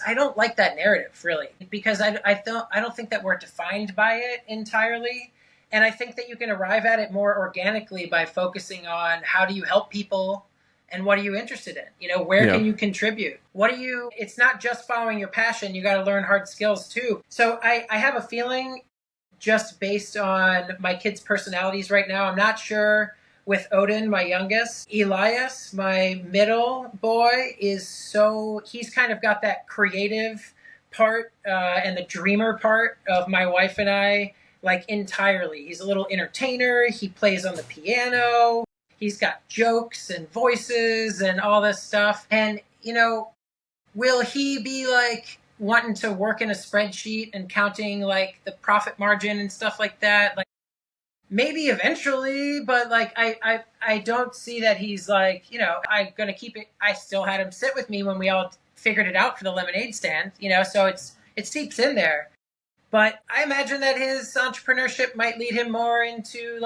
I don't like that narrative, really, because I don't think that we're defined by it entirely. And I think that you can arrive at it more organically by focusing on how do you help people and what are you interested in? Where can you contribute? It's not just following your passion. You got to learn hard skills too. So I have a feeling, just based on my kids' personalities right now, I'm not sure. With Odin, my youngest, Elias, my middle boy, he's kind of got that creative part and the dreamer part of my wife and I, entirely. He's a little entertainer. He plays on the piano. He's got jokes and voices and all this stuff. And, will he be wanting to work in a spreadsheet and counting the profit margin and stuff like that? Maybe eventually, but I don't see that he's I'm gonna keep it. I still had him sit with me when we all figured it out for the lemonade stand, so it seeps in there. But I imagine that his entrepreneurship might lead him more into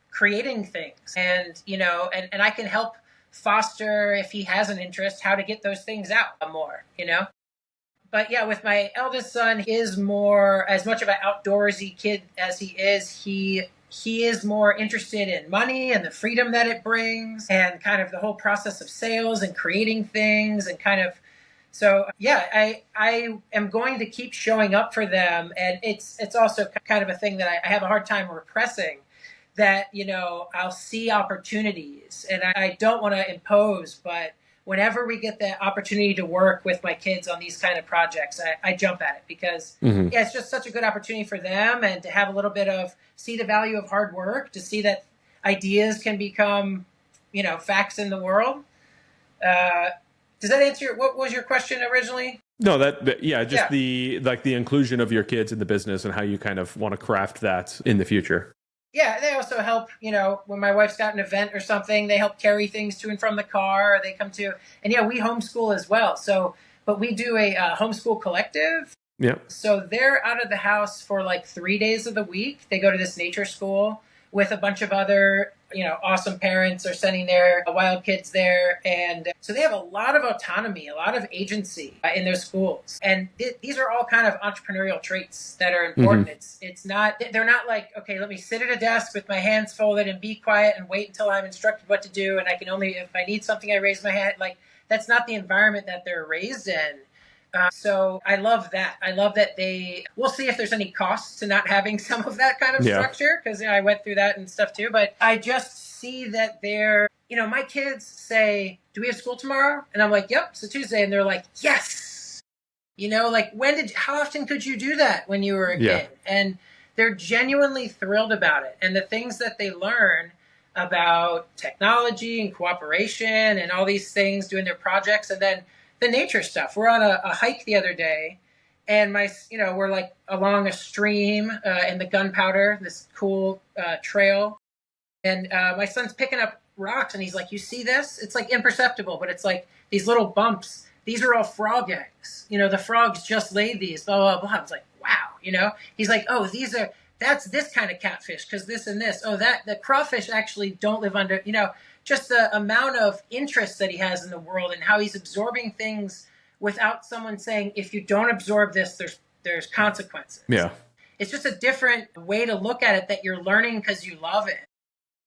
creating things, and and I can help foster, if he has an interest, how to get those things out more, But yeah, with my eldest son, he is more, as much of an outdoorsy kid as he is more interested in money and the freedom that it brings, and kind of the whole process of sales and creating things, and so yeah, I am going to keep showing up for them. And it's also kind of a thing that I have a hard time repressing, that, I'll see opportunities, and I don't want to impose, but whenever we get the opportunity to work with my kids on these kind of projects, I jump at it because yeah, it's just such a good opportunity for them, and to have a little bit of see the value of hard work, to see that ideas can become, facts in the world. Does that answer what was your question originally? No, the inclusion of your kids in the business and how you kind of want to craft that in the future. Yeah, they also help, when my wife's got an event or something, they help carry things to and from the car. Or they come to, and we homeschool as well. So, but we do a homeschool collective. Yeah. So they're out of the house for like 3 days of the week. They go to this nature school with a bunch of other, awesome parents are sending their wild kids there. And so they have a lot of autonomy, a lot of agency in their schools. And these are all kind of entrepreneurial traits that are important. It's not, they're not like, okay, let me sit at a desk with my hands folded and be quiet and wait until I'm instructed what to do. And I can only, if I need something, I raise my hand. Like, that's not the environment that they're raised in. So I love that. I love that we'll see if there's any costs to not having some of that kind of structure, because I went through that and stuff too. But I just see that my kids say, do we have school tomorrow? And I'm like, yep, it's a Tuesday. And they're like, yes. Like, how often could you do that when you were a kid? And they're genuinely thrilled about it. And the things that they learn about technology and cooperation and all these things, doing their projects, and then the nature stuff. We're on a hike the other day, and we're like along a stream in the Gunpowder, this cool trail. And my son's picking up rocks, and he's like, you see this? It's like imperceptible, but it's like these little bumps. These are all frog eggs. The frogs just laid these, blah, blah, blah. I was like, wow, He's like, oh, that's this kind of catfish, because this and this. Oh, the crawfish actually don't live under, just the amount of interest that he has in the world and how he's absorbing things without someone saying, if you don't absorb this, there's consequences. Yeah. It's just a different way to look at it, that you're learning because you love it.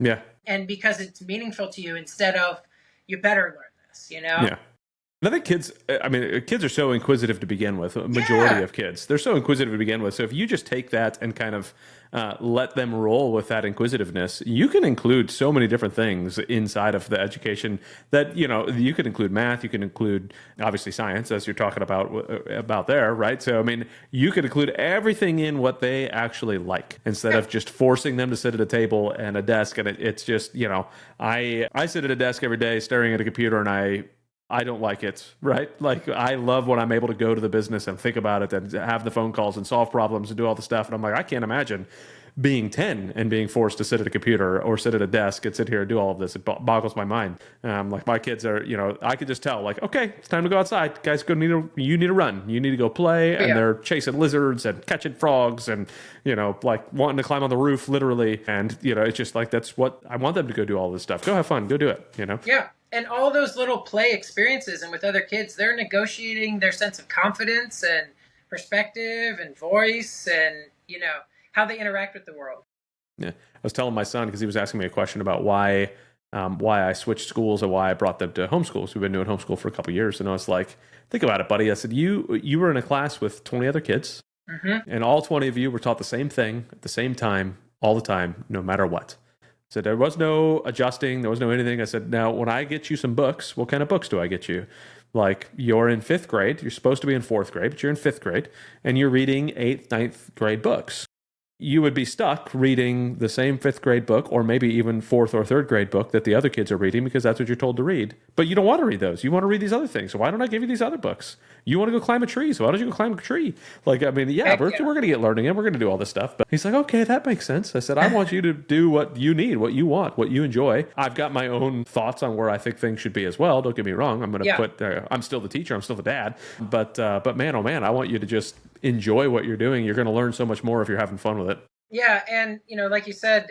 Yeah. And because it's meaningful to you, instead of, you better learn this, Yeah. And I think kids are so inquisitive to begin with. A majority of kids, they're so inquisitive to begin with. So if you just take that and kind of let them roll with that inquisitiveness, you can include so many different things inside of the education that, you could include math, you can include obviously science, as you're talking about there, right? So, you could include everything in what they actually like, instead of just forcing them to sit at a table and a desk. And it's just, I sit at a desk every day staring at a computer, and I don't like it, right? Like, I love when I'm able to go to the business and think about it and have the phone calls and solve problems and do all the stuff. And I'm like, I can't imagine being 10 and being forced to sit at a computer or sit at a desk and sit here and do all of this. It boggles my mind. Like, my kids are, I could just tell, like, okay, it's time to go outside. Guys, you need to run. You need to go play. And they're chasing lizards and catching frogs and, like wanting to climb on the roof, literally. And, it's just like, that's what I want them to go do, all this stuff. Go have fun. Go do it, Yeah. And all those little play experiences, and with other kids, they're negotiating their sense of confidence and perspective and voice and, how they interact with the world. Yeah. I was telling my son, because he was asking me a question about why I switched schools and why I brought them to homeschool. So we've been doing homeschool for a couple of years. And I was like, think about it, buddy. I said, you were in a class with 20 other kids, and all 20 of you were taught the same thing at the same time, all the time, no matter what. So there was no adjusting. There was no anything. I said, now, when I get you some books, what kind of books do I get you? Like, you're in 5th grade. You're supposed to be in 4th grade, but you're in 5th grade, and you're reading 8th, 9th grade books. You would be stuck reading the same 5th grade book, or maybe even 4th or 3rd grade book that the other kids are reading, because that's what you're told to read. But you don't want to read those. You want to read these other things. So why don't I give you these other books? You want to go climb a tree, so why don't you go climb a tree? Like, we're going to get learning and we're going to do all this stuff. But he's like, okay, that makes sense. I said, I want you to do what you need, what you want, what you enjoy. I've got my own thoughts on where I think things should be as well. Don't get me wrong. I'm going to put, I'm still the teacher. I'm still the dad. But man, oh man, I want you to just enjoy what you're doing. You're going to learn so much more if you're having fun with it. Yeah, and like you said,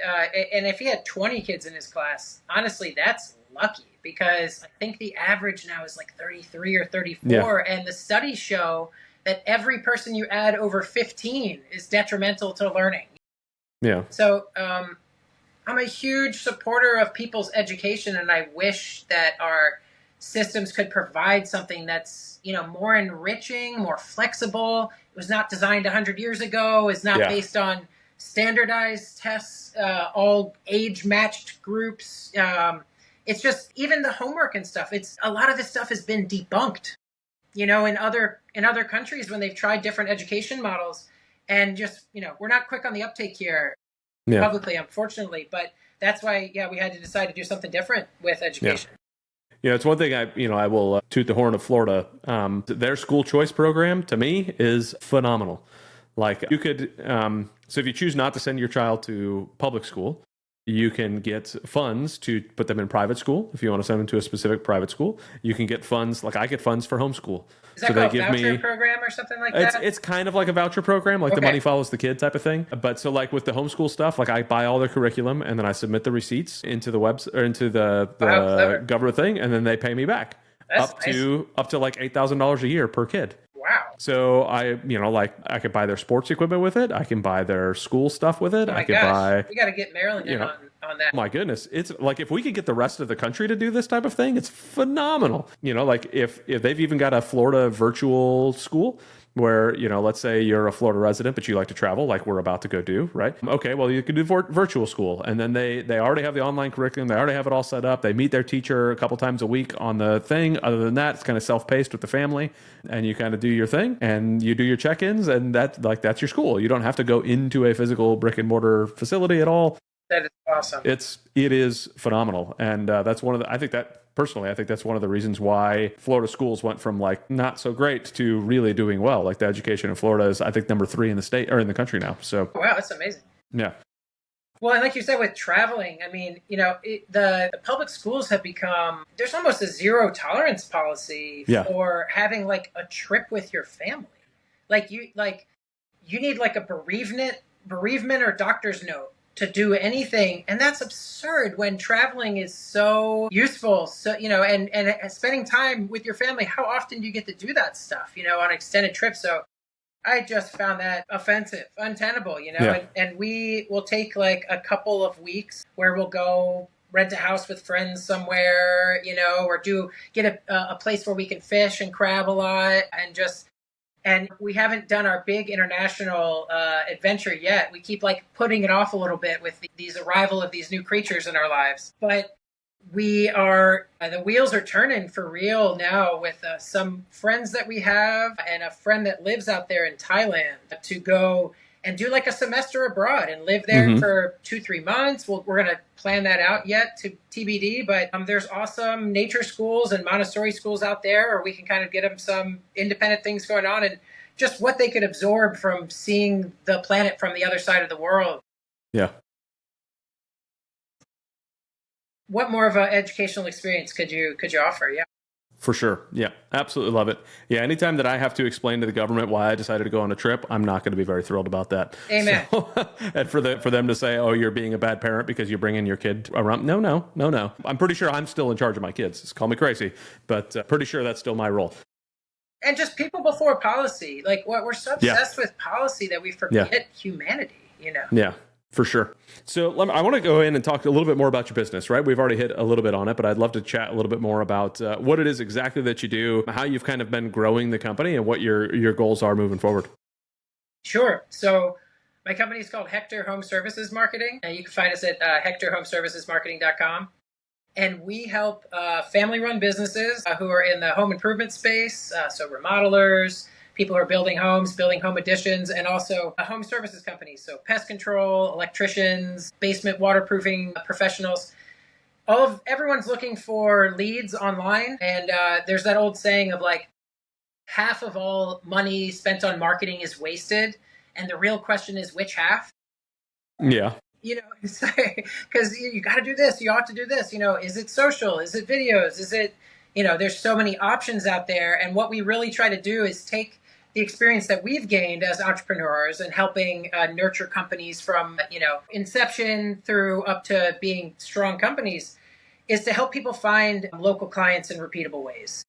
and if he had 20 kids in his class, honestly, that's lucky, because I think the average now is like 33 or 34, and the studies show that every person you add over 15 is detrimental to learning. Yeah. So I'm a huge supporter of people's education, and I wish that our systems could provide something that's, more enriching, more flexible. It was not designed 100 years ago, is not based on standardized tests, all age-matched groups. it's just even the homework and stuff. It's a lot of this stuff has been debunked, in other countries when they've tried different education models, and just, we're not quick on the uptake here publicly, unfortunately. But that's why, we had to decide to do something different with education. It's one thing I will toot the horn of Florida. Their school choice program to me is phenomenal. Like you could, so if you choose not to send your child to public school, you can get funds to put them in private school. If you want to send them to a specific private school, you can get funds. Like I get funds for homeschool. Is that called a voucher program or something like that? It's kind of like a voucher program, like the money follows the kid type of thing. But so like with the homeschool stuff, like I buy all their curriculum and then I submit the receipts into the or into the government thing, and then they pay me back. That's up to like $8,000 a year per kid. Wow. So I could buy their sports equipment with it. I can buy their school stuff with it. Oh my gosh. We got to get Maryland in on that. My goodness. It's like, if we could get the rest of the country to do this type of thing, it's phenomenal. Like if they've even got a Florida virtual school where, let's say you're a Florida resident, but you like to travel like we're about to go do, right? Okay, well, you can do virtual school. And then they already have the online curriculum. They already have it all set up. They meet their teacher a couple times a week on the thing. Other than that, it's kind of self-paced with the family. And you kind of do your thing and you do your check-ins, and that's your school. You don't have to go into a physical brick and mortar facility at all. That is awesome. It is phenomenal. And that's one of the, I think that's one of the reasons why Florida schools went from like not so great to really doing well. Like the education in Florida is, I think, number 3 in the state or in the country now. So wow, that's amazing. Yeah. Well, and like you said, with traveling, I mean, the public schools have become, there's almost a zero tolerance policy for having like a trip with your family. You need like a bereavement or doctor's note to do anything. And that's absurd when traveling is so useful. So, and spending time with your family, how often do you get to do that stuff, on extended trips? So I just found that offensive, untenable, and we will take like a couple of weeks where we'll go rent a house with friends somewhere, or get a place where we can fish and crab a lot, and we haven't done our big international adventure yet. We keep like putting it off a little bit with these arrival of these new creatures in our lives. But we are, the wheels are turning for real now with some friends that we have and a friend that lives out there in Thailand to go and do like a semester abroad and live there for 2-3 months. We're going to plan that out yet to TBD, but there's awesome nature schools and Montessori schools out there, or we can kind of get them some independent things going on and just what they could absorb from seeing the planet from the other side of the world. Yeah. What more of an educational experience could you offer? Yeah. For sure. Yeah, absolutely love it. Yeah, anytime that I have to explain to the government why I decided to go on a trip, I'm not going to be very thrilled about that. Amen. So, and for them to say, "Oh, you're being a bad parent because you're bringing your kid around," no. I'm pretty sure I'm still in charge of my kids. Just call me crazy, but pretty sure that's still my role. And just people before policy. Like, we're so obsessed with policy that we forget humanity. Yeah. For sure. So I want to go in and talk a little bit more about your business, right? We've already hit a little bit on it, but I'd love to chat a little bit more about what it is exactly that you do, how you've kind of been growing the company, and what your goals are moving forward. Sure. So my company is called Hector Home Services Marketing, and you can find us at hectorhomeservicesmarketing.com. And we help family-run businesses who are in the home improvement space, so remodelers, people who are building homes, building home additions, and also home services companies. So pest control, electricians, basement waterproofing professionals. Everyone's looking for leads online. And there's that old saying of like, half of all money spent on marketing is wasted. And the real question is which half? Yeah. Because you got to do this, you ought to do this. Is it social? Is it videos? Is it, there's so many options out there. And what we really try to do is take the experience that we've gained as entrepreneurs and helping nurture companies from, inception through up to being strong companies, is to help people find local clients in repeatable ways.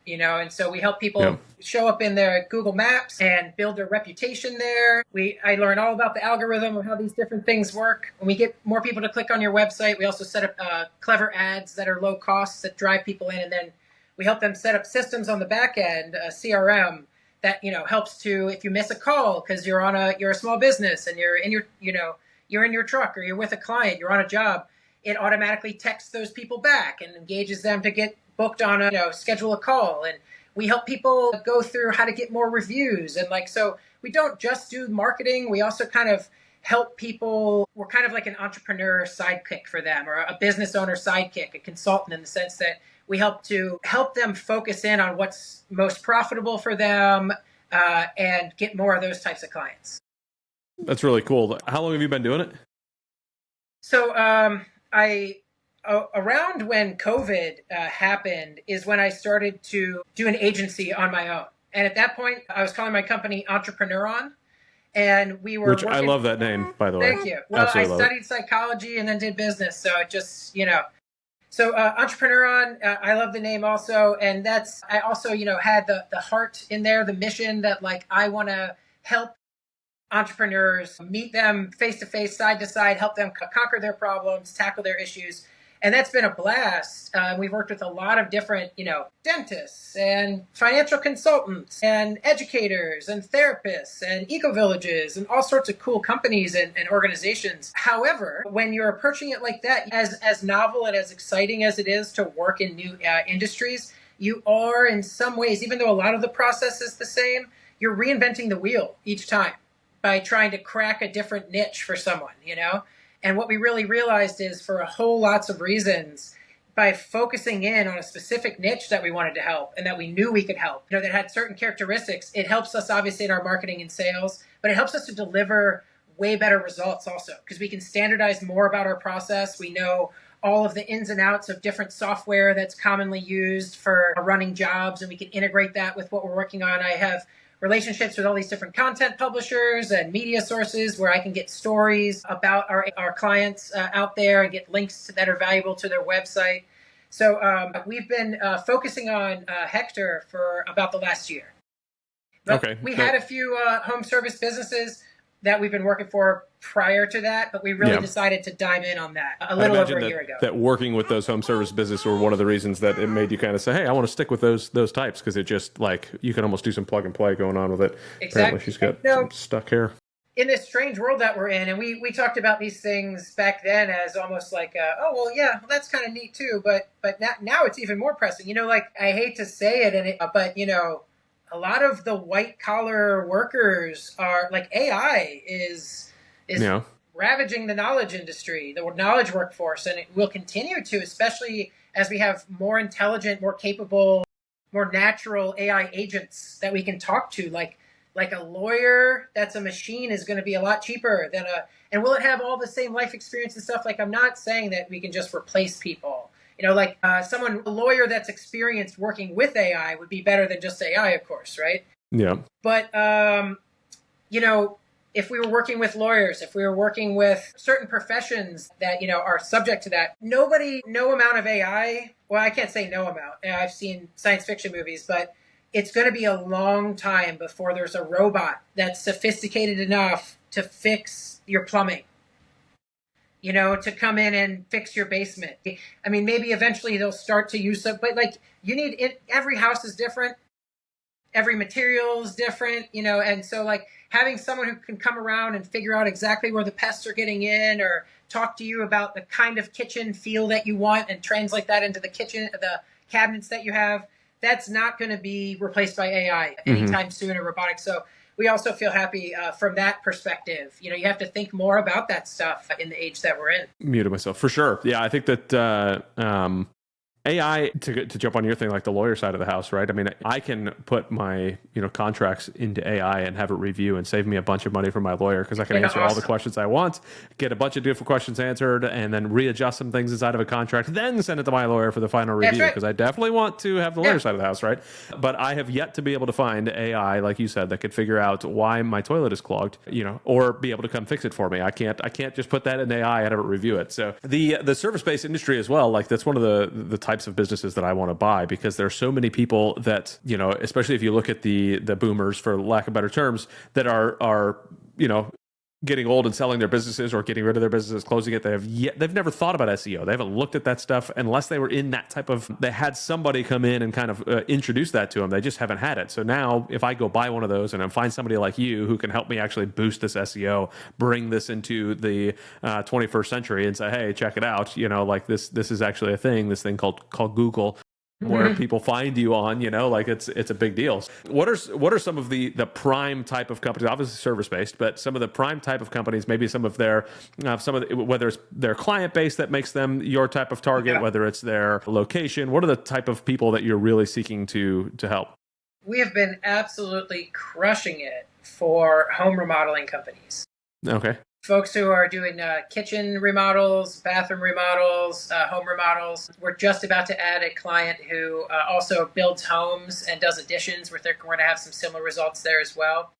And so we help people show up in their Google Maps and build their reputation there. I learn all about the algorithm of how these different things work. When we get more people to click on your website, we also set up clever ads that are low cost that drive people in. And then we help them set up systems on the back end, a CRM, that, helps to, if you miss a call because you're a small business and you're in your truck or you're with a client, you're on a job, it automatically texts those people back and engages them to get booked on schedule a call. And we help people go through how to get more reviews. And so we don't just do marketing. We also kind of help people. We're kind of like an entrepreneur sidekick for them, or a business owner sidekick, a consultant, in the sense that we help them focus in on what's most profitable for them and get more of those types of clients. That's really cool. How long have you been doing it? So around when COVID happened is when I started to do an agency on my own. And at that point, I was calling my company Entrepreneurial. And we were Which I love that name, by the way. Thank you. Well, I studied psychology and then did business. So it just, So Entrepreneurial, I love the name also. And I also, had the heart in there, the mission that I want to help entrepreneurs, meet them face to face, side to side, help them conquer their problems, tackle their issues. And that's been a blast. We've worked with a lot of different, dentists and financial consultants and educators and therapists and eco-villages and all sorts of cool companies and organizations. However, when you're approaching it like that, as novel and as exciting as it is to work in new industries, you are in some ways, even though a lot of the process is the same, you're reinventing the wheel each time by trying to crack a different niche for someone, And what we really realized is, for a whole lots of reasons, by focusing in on a specific niche that we wanted to help and that we knew we could help, that had certain characteristics, it helps us obviously in our marketing and sales, but it helps us to deliver way better results also, because we can standardize more about our process. We know all of the ins and outs of different software that's commonly used for running jobs, and we can integrate that with what we're working on. I have relationships with all these different content publishers and media sources where I can get stories about our clients out there and get links that are valuable to their website. So we've been focusing on Hector for about the last year. But okay. We had a few home service businesses that we've been working for prior to that, but we really decided to dive in on that a little over a year ago. That working with those home service businesses were one of the reasons that it made you kind of say, hey, I want to stick with those types, because it just you can almost do some plug and play going on with it. Exactly. Apparently she's got some stuck hair. In this strange world that we're in, and we talked about these things back then as almost like, that's kind of neat too, but now it's even more pressing. I hate to say it, but a lot of the white collar workers are AI is ravaging the knowledge industry, the knowledge workforce, and it will continue to, especially as we have more intelligent, more capable, more natural AI agents that we can talk to. Like a lawyer that's a machine is going to be a lot cheaper than and will it have all the same life experience and stuff? I'm not saying that we can just replace people. A lawyer that's experienced working with AI would be better than just AI, of course, right? Yeah. But, if we were working with lawyers, if we were working with certain professions that, are subject to that, no amount of AI, well, I can't say no amount. I've seen science fiction movies, but it's going to be a long time before there's a robot that's sophisticated enough to fix your plumbing. To come in and fix your basement. I mean, maybe eventually they'll start to use it, but you need it. Every house is different. Every material is different, and so having someone who can come around and figure out exactly where the pests are getting in, or talk to you about the kind of kitchen feel that you want and translate that into the cabinets that you have, that's not going to be replaced by AI anytime soon, or robotics. So we also feel happy from that perspective. You have to think more about that stuff in the age that we're in. Muted myself for sure. Yeah, I think that AI, to jump on your thing, like the lawyer side of the house, right? I mean, I can put my contracts into AI and have it review and save me a bunch of money for my lawyer, because I can answer all the questions I want, get a bunch of different questions answered, and then readjust some things inside of a contract, then send it to my lawyer for the final review, because I definitely want to have the lawyer side of the house, right? But I have yet to be able to find AI, like you said, that could figure out why my toilet is clogged, or be able to come fix it for me. I can't just put that in AI and have it review it. So the service-based industry as well, that's one of the types of businesses that I want to buy, because there are so many people that, especially if you look at the boomers, for lack of better terms, that are getting old and selling their businesses or getting rid of their businesses, closing it, they've never thought about SEO. They haven't looked at that stuff unless they were in that type of, they had somebody come in and kind of introduce that to them. They just haven't had it. So now if I go buy one of those and I find somebody like you who can help me actually boost this SEO, bring this into the 21st century and say, hey, check it out. Like this is actually a thing, this thing called Google, where people find you on, like it's a big deal. What are some of the prime type of companies, obviously service based, but some of the prime type of companies, maybe some of their, whether it's their client base that makes them your type of target, whether it's their location, what are the type of people that you're really seeking to help? We have been absolutely crushing it for home remodeling companies. Okay. Folks who are doing kitchen remodels, bathroom remodels, home remodels. We're just about to add a client who also builds homes and does additions. We're going to have some similar results there as well.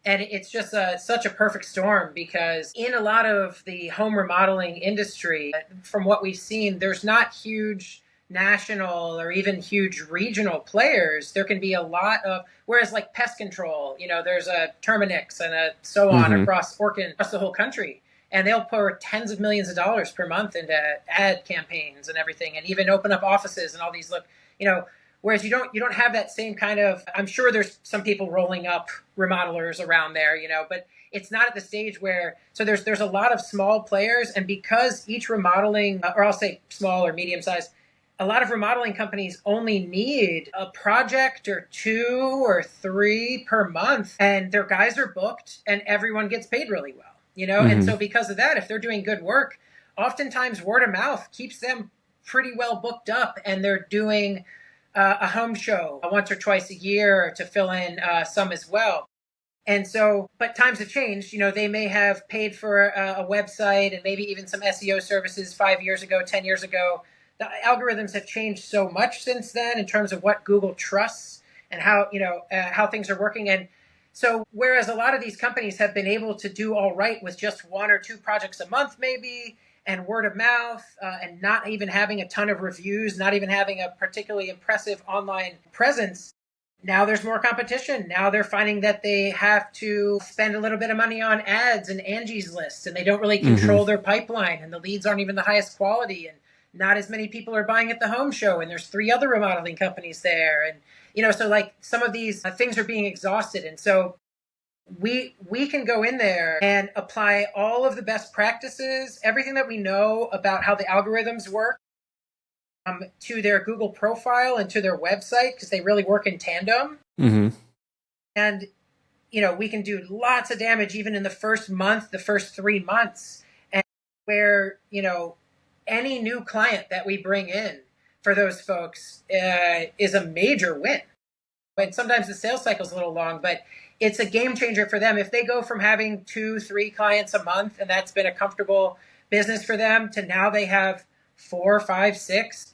And it's just such a perfect storm because in a lot of the home remodeling industry, from what we've seen, there's not huge national or even huge regional players. There can be a lot of, whereas like pest control, there's a Terminix and so on across the whole country. And they'll pour tens of millions of dollars per month into ad campaigns and everything, and even open up offices and all these whereas you don't have that same kind of, I'm sure there's some people rolling up remodelers around there, but it's not at the stage where, so there's a lot of small players, and because each remodeling, or I'll say small or medium size, a lot of remodeling companies only need a project or 2 or 3 per month, and their guys are booked and everyone gets paid really well, And so because of that, if they're doing good work, oftentimes word of mouth keeps them pretty well booked up, and they're doing a home show once or twice a year to fill in some as well. And so, but times have changed. They may have paid for a website and maybe even some SEO services 5 years ago, 10 years ago. The algorithms have changed so much since then in terms of what Google trusts and how things are working. And so whereas a lot of these companies have been able to do all right with just 1 or 2 projects a month maybe, and word of mouth, and not even having a ton of reviews, not even having a particularly impressive online presence, now there's more competition. Now they're finding that they have to spend a little bit of money on ads and Angie's List, and they don't really control their pipeline, and the leads aren't even the highest quality, and not as many people are buying at the home show, and there's 3 other remodeling companies there. And, so like some of these things are being exhausted. And so we can go in there and apply all of the best practices, everything that we know about how the algorithms work, to their Google profile and to their website, because they really work in tandem. And, we can do lots of damage even in the first month, the first 3 months, and where, any new client that we bring in for those folks is a major win. And sometimes the sales cycle is a little long, but it's a game changer for them. If they go from having 2, 3 clients a month, and that's been a comfortable business for them, to now they have 4, 5, 6,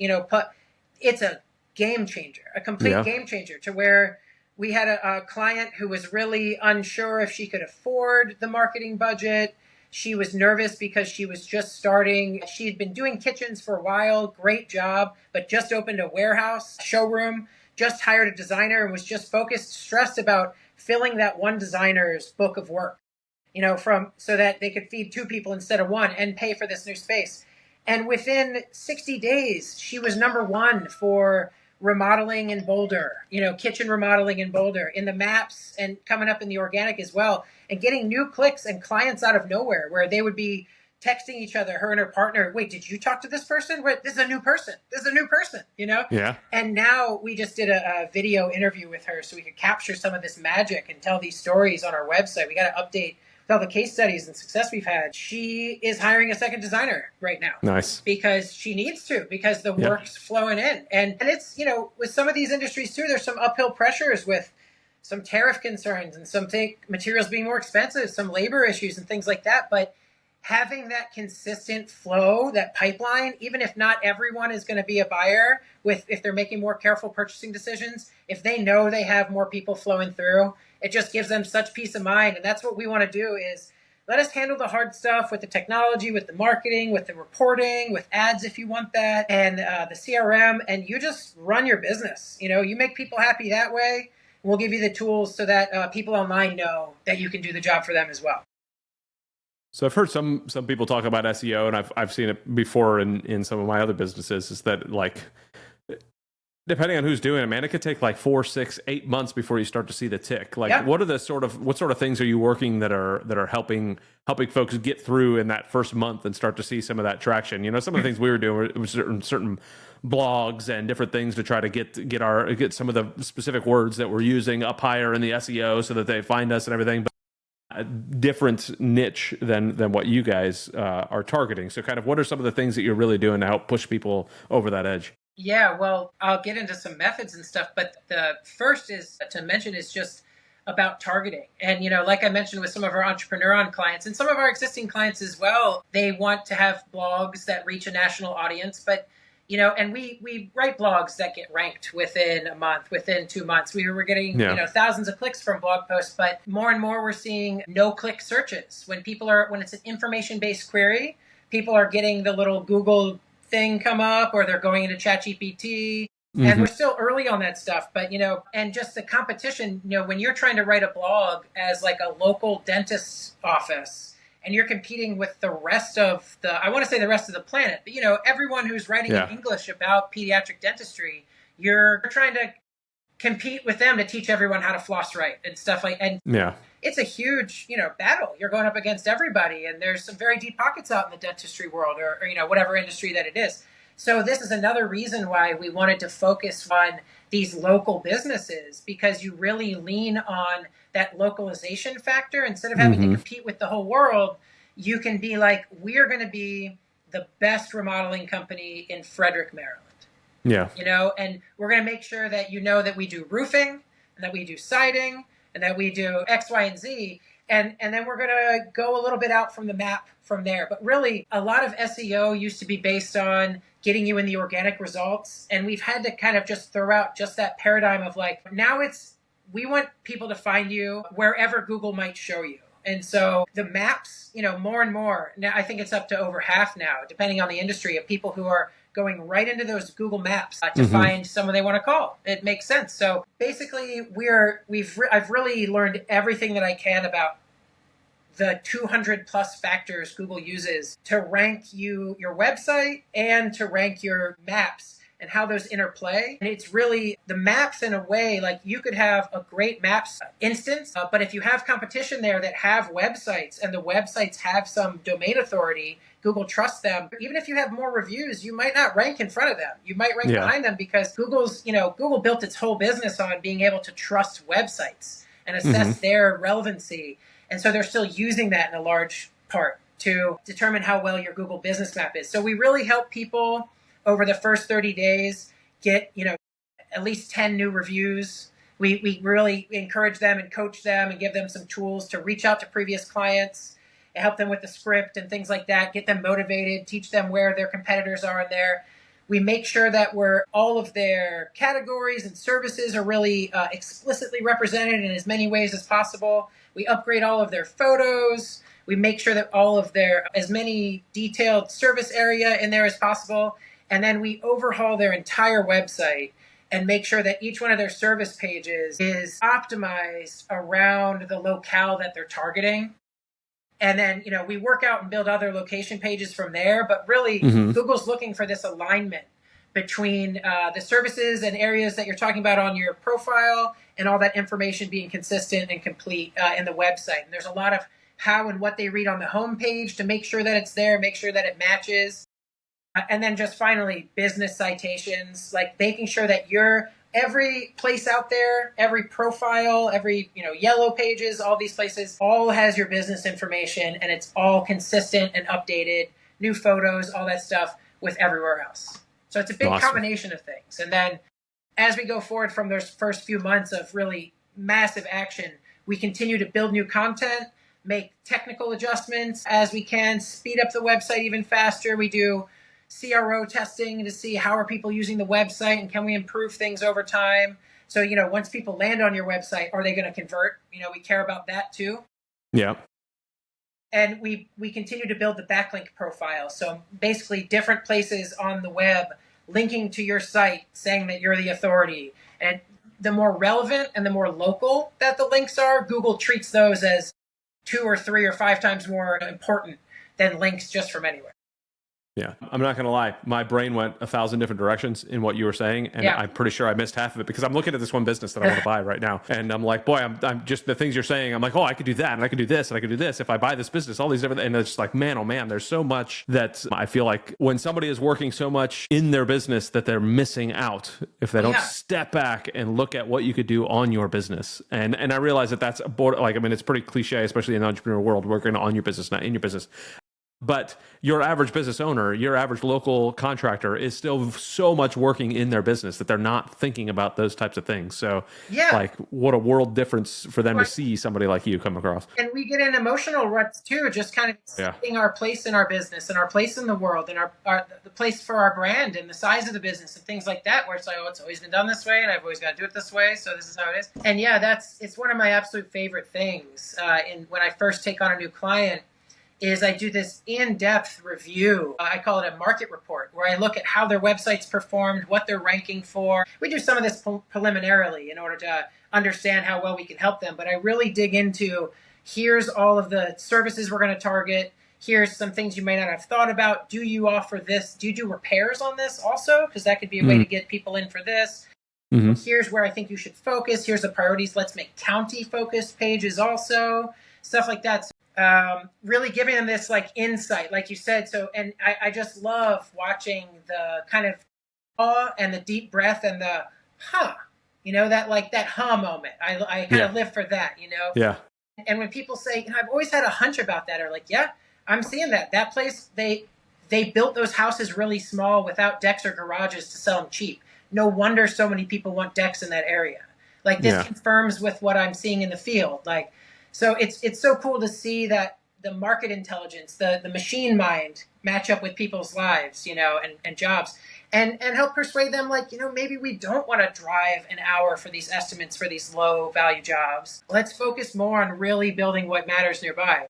it's a game changer, a complete game changer, to where we had a client who was really unsure if she could afford the marketing budget. She was nervous because she was just starting. She had been doing kitchens for a while, great job, but just opened a warehouse, showroom, just hired a designer, and was just stressed about filling that one designer's book of work, so that they could feed 2 people instead of 1 and pay for this new space. And within 60 days, she was number 1 for remodeling in Boulder, kitchen remodeling in Boulder, in the maps, and coming up in the organic as well, and getting new clicks and clients out of nowhere, where they would be texting each other, her and her partner, wait, did you talk to this person? Wait, this is a new person. Yeah. And now we just did a video interview with her so we could capture some of this magic and tell these stories on our website. We got to update with all the case studies and success we've had. She is hiring a second designer right now. Nice. Because she needs to, because the work's flowing in. And it's, with some of these industries too, there's some uphill pressures with some tariff concerns and some materials being more expensive, some labor issues and things like that. But having that consistent flow, that pipeline, even if not everyone is going to be a buyer, if they're making more careful purchasing decisions, if they know they have more people flowing through, it just gives them such peace of mind. And that's what we want to do, is let us handle the hard stuff with the technology, with the marketing, with the reporting, with ads if you want that, and the CRM, and you just run your business. You make people happy that way. We'll give you the tools so that people online know that you can do the job for them as well. So I've heard some people talk about SEO, and I've seen it before in some of my other businesses, is that like, depending on who's doing it, man, it could take like 4, 6, 8 months before you start to see the tick. Like, Yeah. what sort of things are you working that are helping folks get through in that first month and start to see some of that traction? You know, some of the things we were doing was certain blogs and different things to try to get some of the specific words that we're using up higher in the SEO so that they find us and everything. But a different niche than what you guys are targeting. So, kind of, what are some of the things that you're really doing to help push people over that edge? Yeah, well, I'll get into some methods and stuff, but the first is to mention is just about targeting. And, you know, like I mentioned with some of our Entrepreneurial clients and some of our existing clients as well, they want to have blogs that reach a national audience, but, you know, and we write blogs that get ranked within a month, within 2 months. We were getting, you know, thousands of clicks from blog posts, but more and more we're seeing no-click searches. When it's an information-based query, people are getting the little Google thing come up, or they're going into ChatGPT, and we're still early on that stuff. But, you know, and just the competition, you know, when you're trying to write a blog as like a local dentist's office and you're competing with the rest of I want to say the rest of the planet, but, you know, everyone who's writing in English about pediatric dentistry, you're trying to compete with them to teach everyone how to floss right and stuff it's a huge, you know, battle. You're going up against everybody, and there's some very deep pockets out in the dentistry world, or you know, whatever industry that it is. So this is another reason why we wanted to focus on these local businesses, because you really lean on that localization factor. Instead of having to compete with the whole world, you can be like, we're going to be the best remodeling company in Frederick, Maryland. Yeah. You know, and we're going to make sure that you know that we do roofing and that we do siding and that we do X, Y, and Z. And then we're going to go a little bit out from the map from there. But really, a lot of SEO used to be based on getting you in the organic results. And we've had to kind of just throw out just that paradigm of like, now we want people to find you wherever Google might show you. And so the maps, you know, more and more, now I think it's up to over half now, depending on the industry, of people who are going right into those Google Maps to find someone they want to call. It makes sense. So basically, I've really learned everything that I can about the 200 plus factors Google uses to rank your website and to rank your maps and how those interplay. And it's really the maps in a way, like you could have a great maps instance, but if you have competition there that have websites and the websites have some domain authority, Google trusts them. Even if you have more reviews, you might not rank in front of them. You might rank behind them because Google built its whole business on being able to trust websites and assess their relevancy. And so they're still using that in a large part to determine how well your Google business map is. So we really help people over the first 30 days get, you know, at least 10 new reviews. We really encourage them and coach them and give them some tools to reach out to previous clients, help them with the script and things like that, get them motivated, teach them where their competitors are in there. We make sure that all of their categories and services are really explicitly represented in as many ways as possible. We upgrade all of their photos. We make sure that all of as many detailed service area in there as possible. And then we overhaul their entire website and make sure that each one of their service pages is optimized around the locale that they're targeting. And then, you know, we work out and build other location pages from there. But really, Google's looking for this alignment between the services and areas that you're talking about on your profile and all that information being consistent and complete in the website. And there's a lot of how and what they read on the homepage to make sure that it's there, make sure that it matches. And then just finally, business citations, like making sure that every place out there, every profile, every, you know, yellow pages, all these places, all has your business information and it's all consistent and updated, new photos, all that stuff with everywhere else. So it's a big combination of things. And then as we go forward from those first few months of really massive action, we continue to build new content, make technical adjustments as we can, speed up the website even faster. We do CRO testing to see how are people using the website and can we improve things over time. So, you know, once people land on your website, are they going to convert? You know, we care about that too. Yeah. And we continue to build the backlink profile. So basically different places on the web linking to your site saying that you're the authority. And the more relevant and the more local that the links are, Google treats those as 2 or 3 or 5 times more important than links just from anywhere. Yeah, I'm not going to lie. My brain went 1,000 different directions in what you were saying, and I'm pretty sure I missed half of it because I'm looking at this one business that I want to buy right now, and I'm like, boy, I'm just the things you're saying. I'm like, oh, I could do that, and I could do this, and I could do this if I buy this business. All these different, and it's just like, man, oh man, there's so much that I feel like when somebody is working so much in their business that they're missing out if they don't step back and look at what you could do on your business. And I realize that that's it's pretty cliche, especially in the entrepreneur world, working on your business, not in your business. But your average business owner, your average local contractor is still so much working in their business that they're not thinking about those types of things. So like what a world difference for them to see somebody like you come across. And we get in emotional ruts too, just kind of seeing our place in our business and our place in the world and the place for our brand and the size of the business and things like that, where it's like, oh, it's always been done this way and I've always got to do it this way. So this is how it is. And it's one of my absolute favorite things. When I first take on a new client, is I do this in-depth review. I call it a market report, where I look at how their websites performed, what they're ranking for. We do some of this preliminarily in order to understand how well we can help them. But I really dig into, here's all of the services we're going to target. Here's some things you may not have thought about. Do you offer this? Do you do repairs on this also? Because that could be a way to get people in for this. Here's where I think you should focus. Here's the priorities. Let's make county-focused pages also. Stuff like that. Really giving them this like insight, like you said. So, and I just love watching the kind of awe and the deep breath and the that moment. I kind of live for that, Yeah. And when people say, I've always had a hunch about that, or like, I'm seeing that place, they built those houses really small without decks or garages to sell them cheap. No wonder so many people want decks in that area. Like this confirms with what I'm seeing in the field. Like, so it's so cool to see that the market intelligence, the machine mind match up with people's lives, and jobs, and help persuade them, like, maybe we don't want to drive an hour for these estimates for these low value jobs. Let's focus more on really building what matters nearby.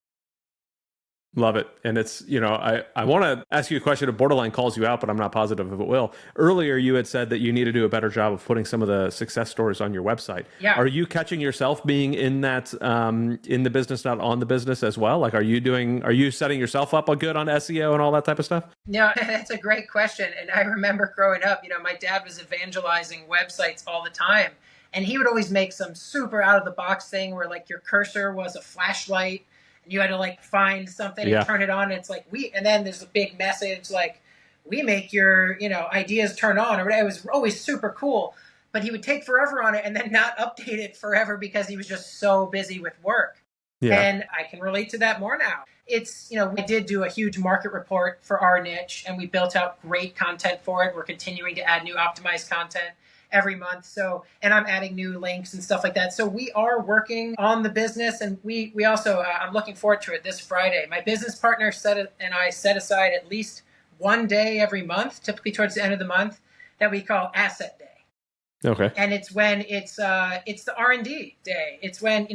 Love it. And it's, I want to ask you a question. It borderline calls you out, but I'm not positive if it will. Earlier, you had said that you need to do a better job of putting some of the success stories on your website. Yeah. Are you catching yourself being in that, in the business, not on the business as well? Like, are you setting yourself up good on SEO and all that type of stuff? No, that's a great question. And I remember growing up, my dad was evangelizing websites all the time. And he would always make some super out of the box thing where like your cursor was a flashlight. You had to like find something and turn it on. And it's like and then there's a big message like, we make your, ideas turn on. Or it was always super cool, but he would take forever on it and then not update it forever because he was just so busy with work. Yeah. And I can relate to that more now. It's, we did do a huge market report for our niche and we built out great content for it. We're continuing to add new optimized content every month. So, and I'm adding new links and stuff like that. So we are working on the business, and we also, I'm looking forward to it this Friday. My business partner and I set aside at least one day every month, typically towards the end of the month, that we call Asset Day. Okay. And it's when it's the R&D day. It's when,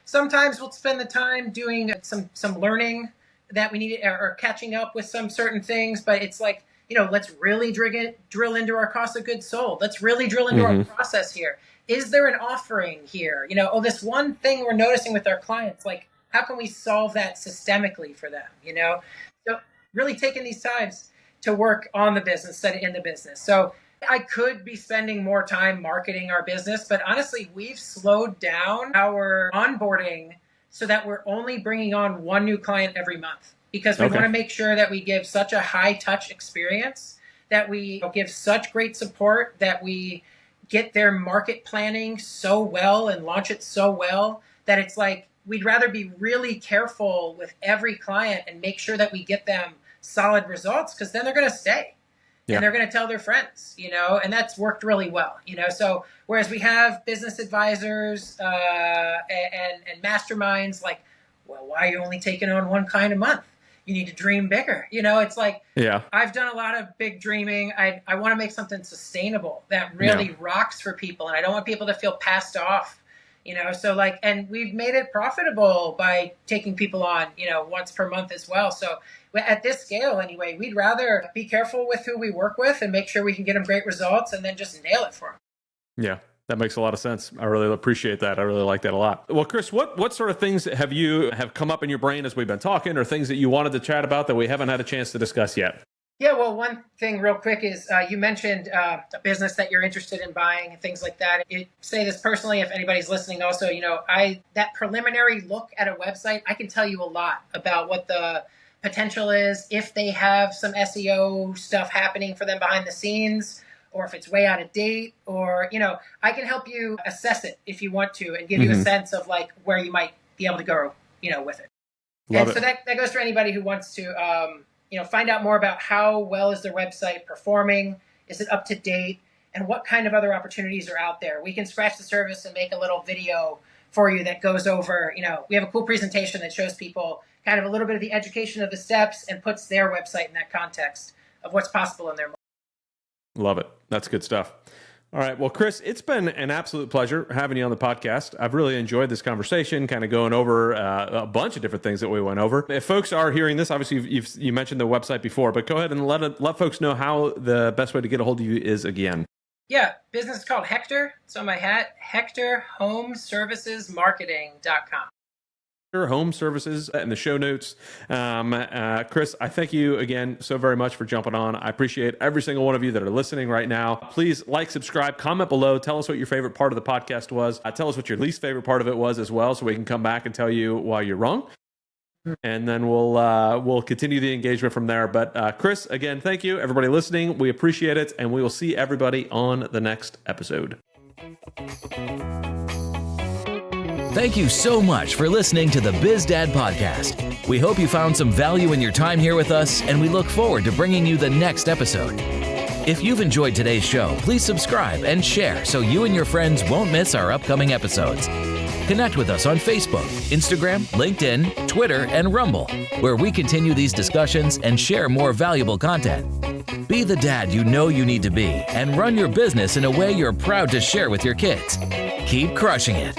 sometimes we'll spend the time doing some learning that we need or catching up with some certain things, but it's like, let's really drill into our cost of goods sold. Let's really drill into our process here. Is there an offering here? This one thing we're noticing with our clients, like, how can we solve that systemically for them? So really taking these times to work on the business, set it in the business. So I could be spending more time marketing our business, but honestly, we've slowed down our onboarding so that we're only bringing on one new client every month. Because we want to make sure that we give such a high touch experience, that we give such great support, that we get their market planning so well and launch it so well that it's like, we'd rather be really careful with every client and make sure that we get them solid results, because then they're going to stay and they're going to tell their friends, and that's worked really well, So whereas we have business advisors and masterminds, like, well, why are you only taking on one client a month? You need to dream bigger. It's like, I've done a lot of big dreaming. I want to make something sustainable that really rocks for people. And I don't want people to feel passed off, so like, and we've made it profitable by taking people on, once per month as well. So at this scale anyway, we'd rather be careful with who we work with and make sure we can get them great results and then just nail it for them. Yeah. That makes a lot of sense. I really appreciate that. I really like that a lot. Well, Chris, what sort of things have come up in your brain as we've been talking, or things that you wanted to chat about that we haven't had a chance to discuss yet? Yeah, well, one thing real quick is you mentioned a business that you're interested in buying and things like that. I say this personally, if anybody's listening also, that preliminary look at a website, I can tell you a lot about what the potential is, if they have some SEO stuff happening for them behind the scenes, or if it's way out of date, or, I can help you assess it if you want to and give you a sense of like where you might be able to go, with it. So that goes for anybody who wants to, find out more about how well is their website performing, is it up to date, and what kind of other opportunities are out there. We can scratch the surface and make a little video for you that goes over, we have a cool presentation that shows people kind of a little bit of the education of the steps and puts their website in that context of what's possible in their market. Love it. That's good stuff. All right. Well, Chris, it's been an absolute pleasure having you on the podcast. I've really enjoyed this conversation, kind of going over a bunch of different things that we went over. If folks are hearing this, obviously you mentioned the website before, but go ahead and let folks know how the best way to get a hold of you is again. Yeah. Business is called Hector. It's on my hat. Hector Home Services Marketing.com. Home Services in the show notes. Chris, I thank you again so very much for jumping on. I appreciate every single one of you that are listening right now. Please like, subscribe, comment below. Tell us what your favorite part of the podcast was. Tell us what your least favorite part of it was as well, so we can come back and tell you why you're wrong. And then we'll continue the engagement from there. But Chris, again, thank you. Everybody listening, we appreciate it. And we will see everybody on the next episode. Thank you so much for listening to the BizDad Podcast. We hope you found some value in your time here with us, and we look forward to bringing you the next episode. If you've enjoyed today's show, please subscribe and share so you and your friends won't miss our upcoming episodes. Connect with us on Facebook, Instagram, LinkedIn, Twitter, and Rumble, where we continue these discussions and share more valuable content. Be the dad you know you need to be and run your business in a way you're proud to share with your kids. Keep crushing it.